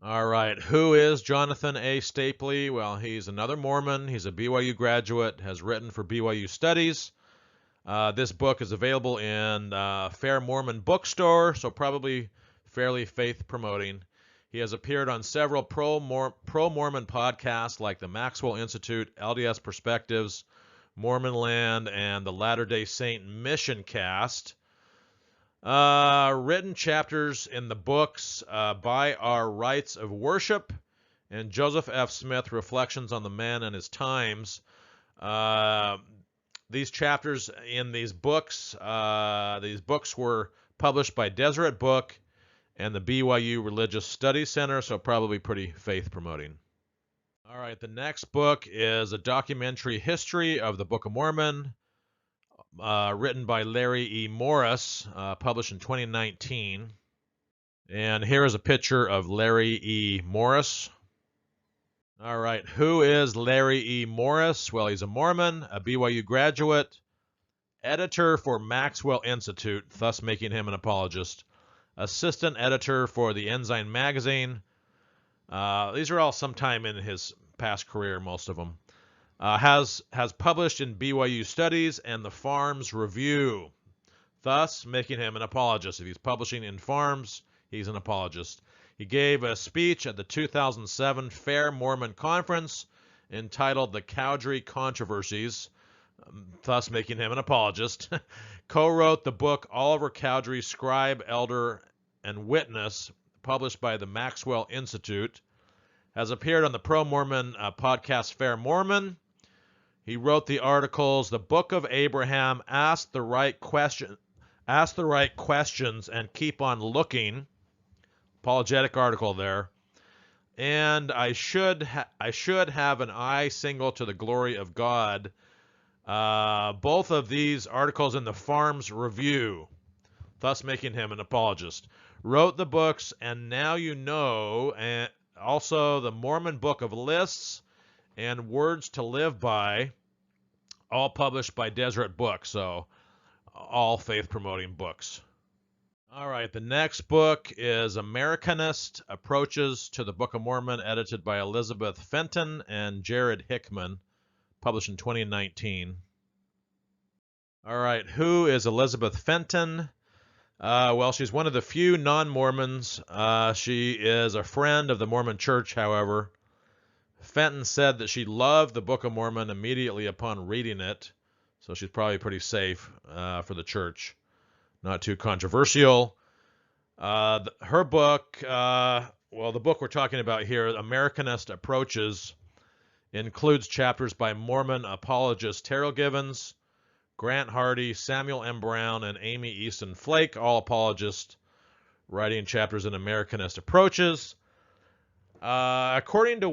All right, who is Jonathan A. Stapley? Well, he's another Mormon. He's a BYU graduate, has written for BYU Studies. This book is available in Fair Mormon Bookstore, so probably fairly faith-promoting. He has appeared on several pro-Mormon podcasts like the Maxwell Institute, LDS Perspectives, Mormon Land, and the Latter-day Saint Mission Cast. Written chapters in the books By Our Rites of Worship and Joseph F. Smith, Reflections on the Man and His Times. These chapters in these books were published by Deseret Book and the BYU Religious Studies Center, so probably pretty faith-promoting. All right, the next book is a documentary history of the Book of Mormon, written by Larry E. Morris, published in 2019. And here is a picture of Larry E. Morris. All right, who is Larry E. Morris? Well, he's a Mormon, a BYU graduate, editor for Maxwell Institute, thus making him an apologist, assistant editor for the Ensign magazine. These are all sometime in his past career, most of them. Has published in BYU Studies and the Farms Review, thus making him an apologist. If he's publishing in Farms, he's an apologist. He gave a speech at the 2007 Fair Mormon Conference entitled The Cowdery Controversies, thus making him an apologist. Co-wrote the book Oliver Cowdery, Scribe, Elder, and Witness, published by the Maxwell Institute. Has appeared on the pro-Mormon podcast Fair Mormon. He wrote the articles The Book of Abraham, Ask the Right Questions and Keep on Looking. Apologetic article there. And I should have an eye single to the glory of God. Both of these articles in the Farms Review, thus making him an apologist. Wrote the books And Now You Know, and also the Mormon Book of Lists and Words to Live By, all published by Deseret Book, so all faith-promoting books. All right, the next book is Americanist Approaches to the Book of Mormon, edited by Elizabeth Fenton and Jared Hickman, published in 2019. All right, who is Elizabeth Fenton? Well, she's one of the few non-Mormons. She is a friend of the Mormon Church, however. Fenton said that she loved the Book of Mormon immediately upon reading it, so she's probably pretty safe for the church. Not too controversial. Her book, well, the book we're talking about here, Americanist Approaches, includes chapters by Mormon apologist Terrell Givens, Grant Hardy, Samuel M. Brown, and Amy Easton Flake, all apologists, writing chapters in Americanist Approaches. According to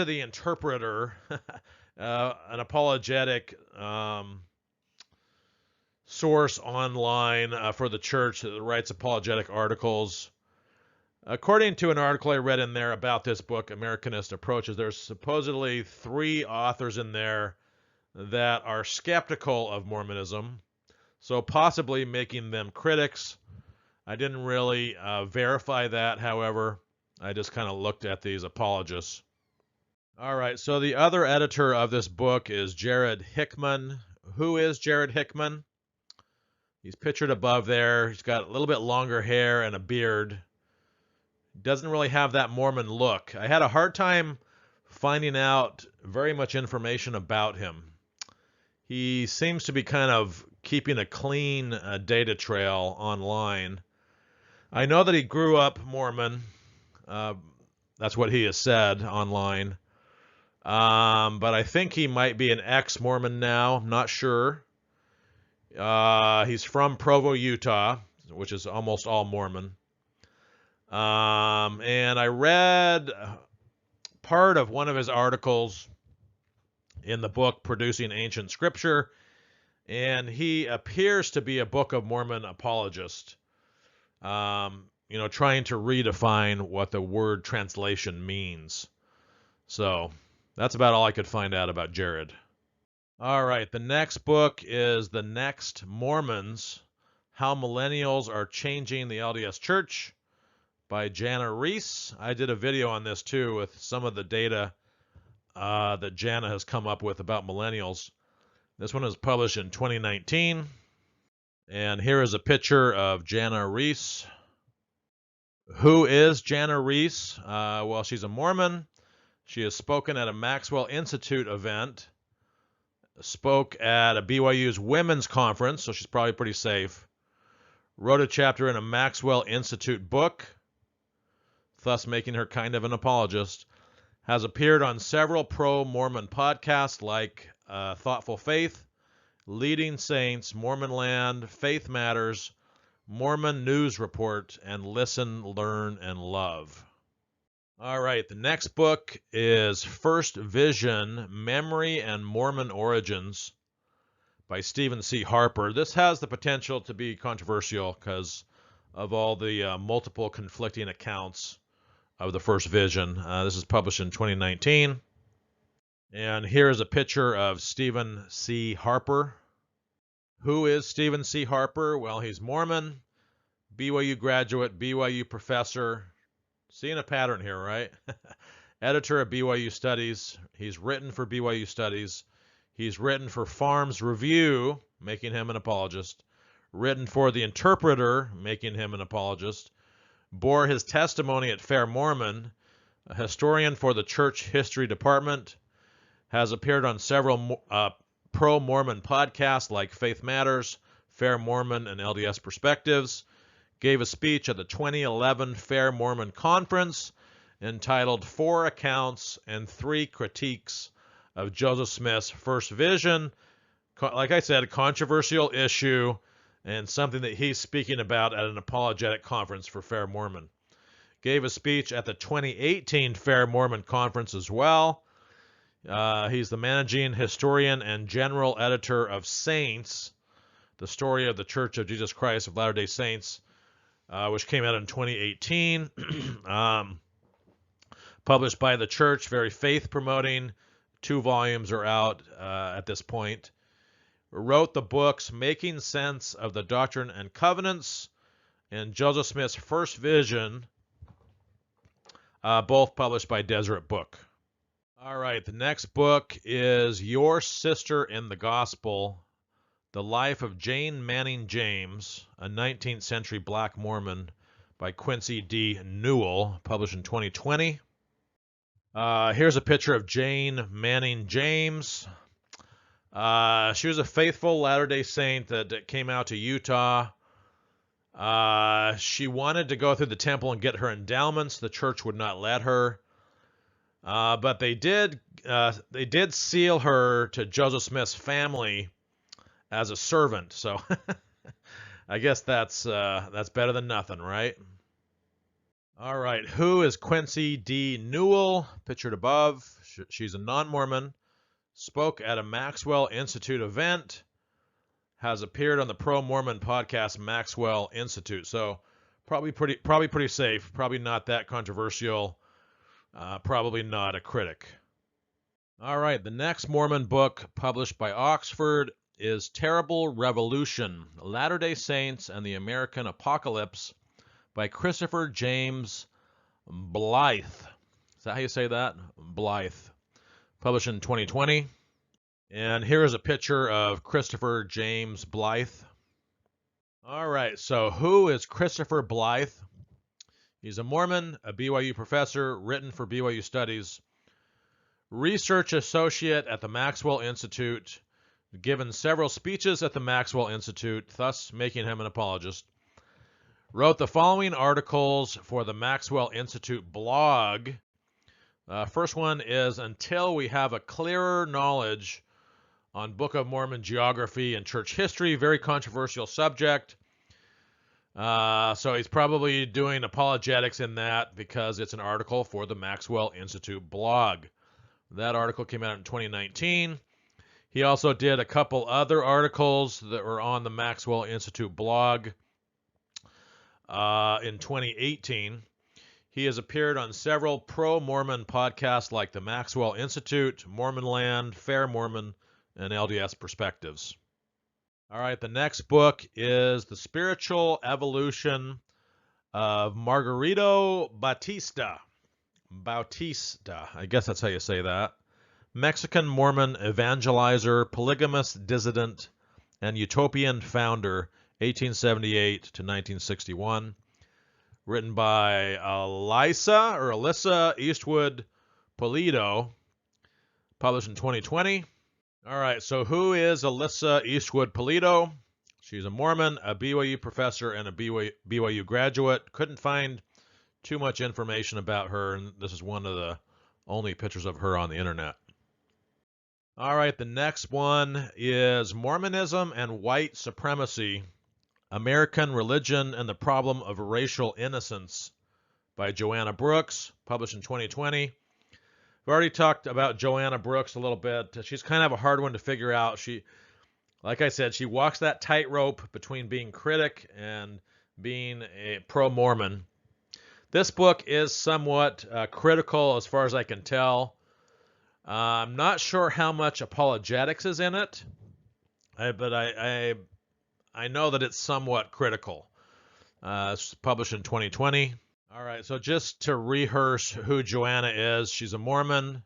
the Interpreter, an apologetic source online for the church that writes apologetic articles. According to an article I read in there about this book, Americanist Approaches, there's supposedly 3 authors in there that are skeptical of Mormonism, so possibly making them critics. I didn't really verify that, however. I just kind of looked at these apologists. All right, so the other editor of this book is Jared Hickman. Who is Jared Hickman? He's pictured above there. He's got a little bit longer hair and a beard. Doesn't really have that Mormon look. I had a hard time finding out very much information about him. He seems to be kind of keeping a clean data trail online. I know that he grew up Mormon. That's what he has said online. But I think he might be an ex-Mormon now. I'm not sure. He's from Provo, Utah, which is almost all Mormon. And I read part of one of his articles in the book Producing Ancient Scripture, and he appears to be a Book of Mormon apologist, trying to redefine what the word translation means. So that's about all I could find out about Jared. All right, the next book is The Next Mormons, How Millennials Are Changing the LDS Church by Jana Reese. I did a video on this too with some of the data that Jana has come up with about millennials. This one was published in 2019. And here is a picture of Jana Reese. Who is Jana Reese? Well, she's a Mormon. She has spoken at a Maxwell Institute event, spoke at a BYU's women's conference, so she's probably pretty safe, wrote a chapter in a Maxwell Institute book, thus making her kind of an apologist, has appeared on several pro-Mormon podcasts like Thoughtful Faith, Leading Saints, Mormon Land, Faith Matters, Mormon News Report, and Listen, Learn, and Love. All right, the next book is First Vision, Memory and Mormon Origins by Stephen C. Harper. This has the potential to be controversial because of all the multiple conflicting accounts of the First Vision. This is published in 2019. And here is a picture of Stephen C. Harper. Who is Stephen C. Harper? Well, he's Mormon, BYU graduate, BYU professor. Seeing a pattern here, right? Editor of BYU Studies. He's written for BYU Studies. He's written for Farms Review, making him an apologist. Written for The Interpreter, making him an apologist. Bore his testimony at Fair Mormon. A historian for the Church History Department. Has appeared on several pro-Mormon podcasts like Faith Matters, Fair Mormon, and LDS Perspectives. Gave a speech at the 2011 Fair Mormon Conference entitled 4 Accounts and 3 Critiques of Joseph Smith's First Vision. Like I said, a controversial issue and something that he's speaking about at an apologetic conference for Fair Mormon. Gave a speech at the 2018 Fair Mormon Conference as well. He's the managing historian and general editor of Saints, the story of the Church of Jesus Christ of Latter-day Saints, which came out in 2018. Published by the church, very faith-promoting. 2 volumes are out at this point. Wrote the books Making Sense of the Doctrine and Covenants and Joseph Smith's First Vision, both published by Deseret Book. All right, the next book is Your Sister in the Gospel, The Life of Jane Manning James, a 19th century Black Mormon by Quincy D Newell, published in 2020. Here's a picture of Jane Manning James. She was a faithful Latter-day Saint that came out to Utah. She wanted to go through the temple and get her endowments. The church would not let her. But they did seal her to Joseph Smith's family as a servant. So I guess that's better than nothing, right? All right, who is Quincy D Newell? Pictured above. She's a non-Mormon. Spoke at a Maxwell Institute event. Has appeared on the pro-Mormon podcast Maxwell Institute. So probably pretty safe. Probably not that controversial. Probably not a critic. All right, the next Mormon book published by Oxford is Terrible Revolution, Latter-day Saints and the American Apocalypse by Christopher James Blythe. Is that how you say that? Blythe. Published in 2020. And here is a picture of Christopher James Blythe. All right, so who is Christopher Blythe? He's a Mormon, a BYU professor, written for BYU Studies, research associate at the Maxwell Institute, given several speeches at the Maxwell Institute, thus making him an apologist. Wrote the following articles for the Maxwell Institute blog. First one is Until We Have a Clearer Knowledge on Book of Mormon Geography and Church History, very controversial subject. So he's probably doing apologetics in that because it's an article for the Maxwell Institute blog. That article came out in 2019. He also did a couple other articles that were on the Maxwell Institute blog in 2018. He has appeared on several pro-Mormon podcasts like the Maxwell Institute, Mormon Land, Fair Mormon, and LDS Perspectives. All right, the next book is The Spiritual Evolution of Margarito Bautista. Bautista, I guess that's how you say that. Mexican Mormon evangelizer, polygamist dissident, and utopian founder, 1878 to 1961. Written by Alyssa Eastwood Pulido, published in 2020. All right, so who is Alyssa Eastwood Pulido? She's a Mormon, a BYU professor, and a BYU graduate. Couldn't find too much information about her, and this is one of the only pictures of her on the internet. All right, the next one is Mormonism and White Supremacy, American Religion and the Problem of Racial Innocence by Joanna Brooks, published in 2020. We've already talked about Joanna Brooks a little bit. She's kind of a hard one to figure out. She, like I said, she walks that tightrope between being critic and being a pro-Mormon. This book is somewhat critical as far as I can tell. I'm not sure how much apologetics is in it, but I know that it's somewhat critical. It's published in 2020. All right, so just to rehearse who Joanna is, she's a Mormon.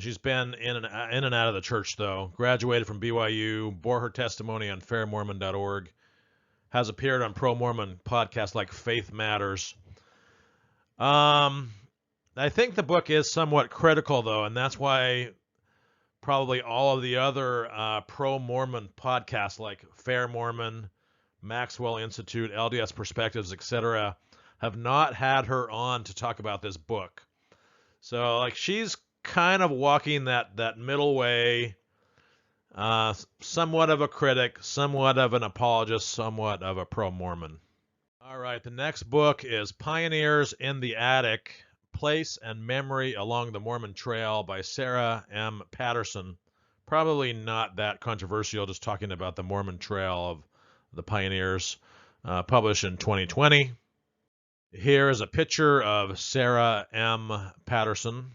She's been in and out of the church, though. Graduated from BYU, bore her testimony on fairmormon.org, has appeared on pro-Mormon podcasts like Faith Matters. I think the book is somewhat critical, though, and that's why probably all of the other pro-Mormon podcasts like Fair Mormon, Maxwell Institute, LDS Perspectives, etc., have not had her on to talk about this book. So, like, she's kind of walking that middle way, somewhat of a critic, somewhat of an apologist, somewhat of a pro-Mormon. All right, the next book is Pioneers in the Attic, Place and Memory Along the Mormon Trail by Sarah M. Patterson. Probably not that controversial, just talking about the Mormon Trail of the pioneers, published in 2020. Here is a picture of Sarah M. Patterson.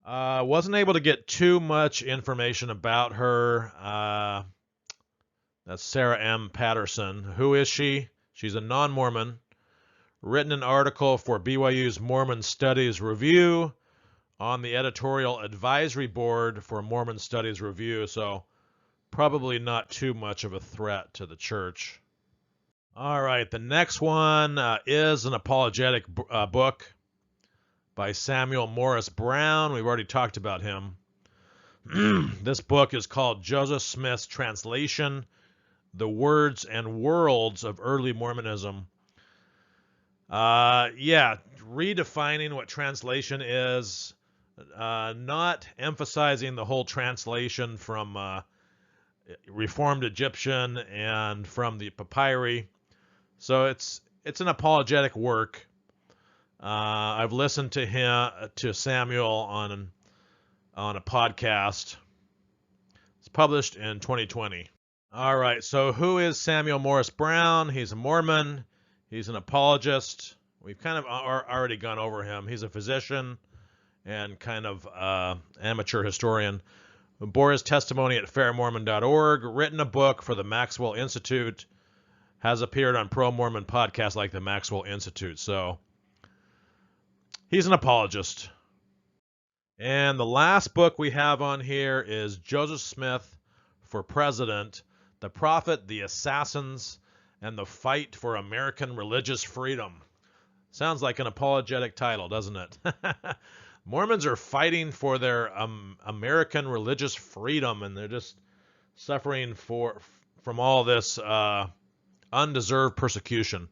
Wasn't able to get too much information about her. That's Sarah M. Patterson. Who is she? She's a non-Mormon. Written an article for BYU's Mormon Studies Review on the editorial advisory board for Mormon Studies Review, so probably not too much of a threat to the church. All right, the next one is an apologetic book by Samuel Morris Brown. We've already talked about him. This book is called Joseph Smith's Translation, The Words and Worlds of Early Mormonism. Redefining what translation is, not emphasizing the whole translation from Reformed Egyptian and from the papyri. So it's an apologetic work. I've listened to Samuel on a podcast. It's published in 2020. All right, so who is Samuel Morris Brown? He's a Mormon. He's an apologist. We've kind of already gone over him. He's a physician and kind of amateur historian. Bore his testimony at fairmormon.org, written a book for the Maxwell Institute, has appeared on pro-Mormon podcasts like the Maxwell Institute. So he's an apologist. And the last book we have on here is Joseph Smith for President, The Prophet, the Assassins, and the Fight for American Religious Freedom. Sounds like an apologetic title, doesn't it? Mormons are fighting for their American religious freedom, and they're just suffering from all this undeserved persecution.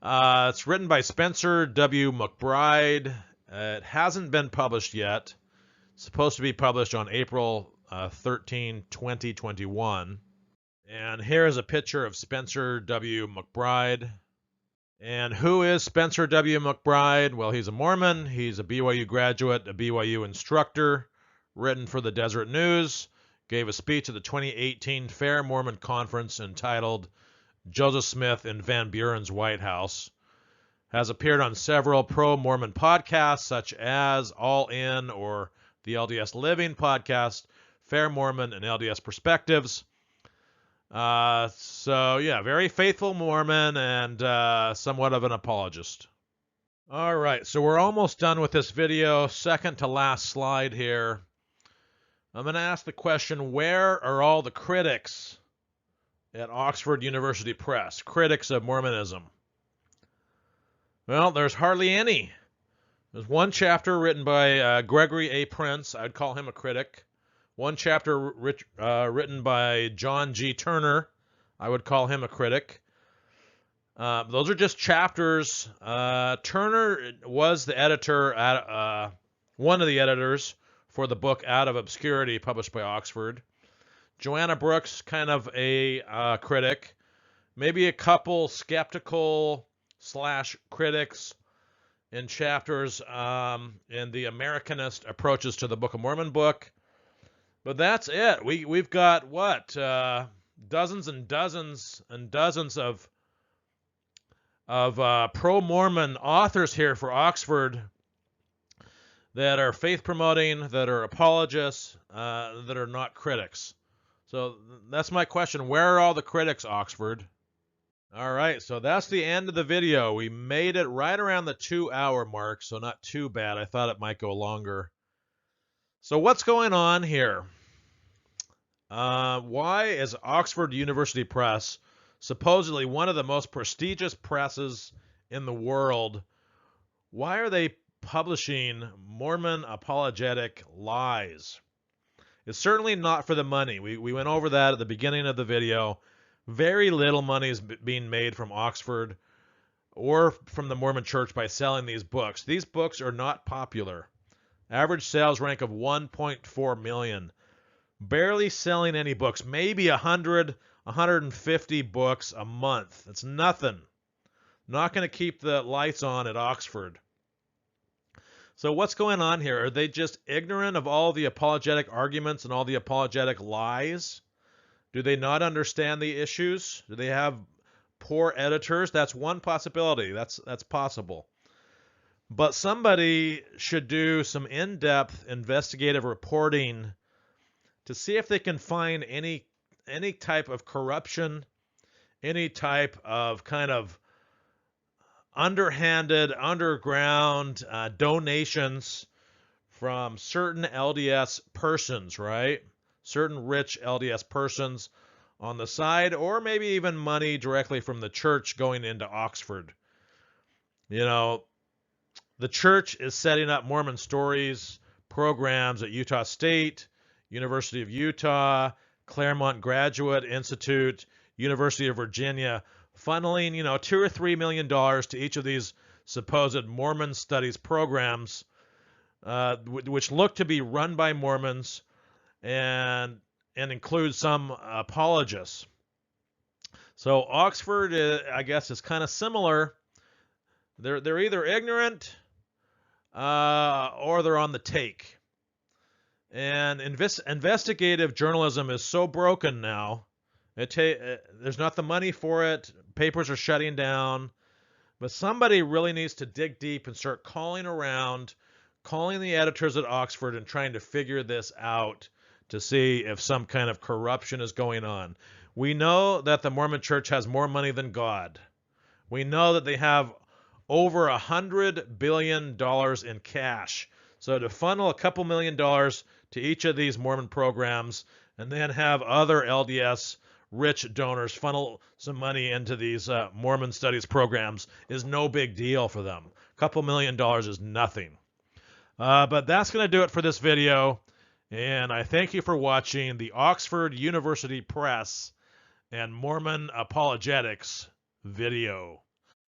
It's written by Spencer W. McBride. It hasn't been published yet. It's supposed to be published on April 13, 2021. And here's a picture of Spencer W. McBride. And who is Spencer W. McBride? Well, he's a Mormon. He's a BYU graduate, a BYU instructor, written for the Deseret News, gave a speech at the 2018 Fair Mormon Conference entitled Joseph Smith in Van Buren's White House, has appeared on several pro-Mormon podcasts such as All In or the LDS Living podcast, Fair Mormon, and LDS Perspectives. So yeah, very faithful Mormon and somewhat of an apologist. All right, so we're almost done with this video. Second to last slide here. I'm going to ask the question, where are all the critics at Oxford University Press? Critics of Mormonism. Well, there's hardly any. There's one chapter written by Gregory A. Prince. I'd call him a critic. One chapter written by John G. Turner. I would call him a critic. Those are just chapters. Turner was the editor, one of the editors for the book Out of Obscurity, published by Oxford. Joanna Brooks, kind of a critic. Maybe a couple skeptical / critics in chapters in the Americanist approaches to the Book of Mormon book. But that's it. We've got what? Dozens and dozens and dozens of pro-Mormon authors here for Oxford that are faith-promoting, that are apologists, that are not critics. So that's my question. Where are all the critics, Oxford? All right, so that's the end of the video. We made it right around the 2-hour mark, so not too bad. I thought it might go longer. So what's going on here? Why is Oxford University Press, supposedly one of the most prestigious presses in the world, why are they publishing Mormon apologetic lies? It's certainly not for the money. We went over that at the beginning of the video. Very little money is being made from Oxford or from the Mormon Church by selling these books. These books are not popular. Average sales rank of 1.4 million. Barely selling any books. Maybe 100, 150 books a month. That's nothing. Not going to keep the lights on at Oxford. So what's going on here? Are they just ignorant of all the apologetic arguments and all the apologetic lies? Do they not understand the issues? Do they have poor editors? That's one possibility. That's possible. But somebody should do some in-depth investigative reporting to see if they can find any type of corruption, any type of kind of underhanded, underground donations from certain LDS persons, right? Certain rich LDS persons on the side, or maybe even money directly from the church going into Oxford. You know, the church is setting up Mormon Stories programs at Utah State, University of Utah, Claremont Graduate Institute, University of Virginia, funneling, $2 or $3 million to each of these supposed Mormon studies programs, which look to be run by Mormons and include some apologists. So Oxford, I guess, is kind of similar. They're either ignorant or they're on the take. And investigative journalism is so broken now. There's not the money for it. Papers are shutting down. But somebody really needs to dig deep and start calling the editors at Oxford and trying to figure this out to see if some kind of corruption is going on. We know that the Mormon Church has more money than God. We know that they have over $100 billion in cash. So to funnel a couple $1 million to each of these Mormon programs and then have other LDS rich donors funnel some money into these Mormon studies programs is no big deal for them. A couple $1 million is nothing. But that's going to do it for this video. And I thank you for watching the Oxford University Press and Mormon Apologetics video.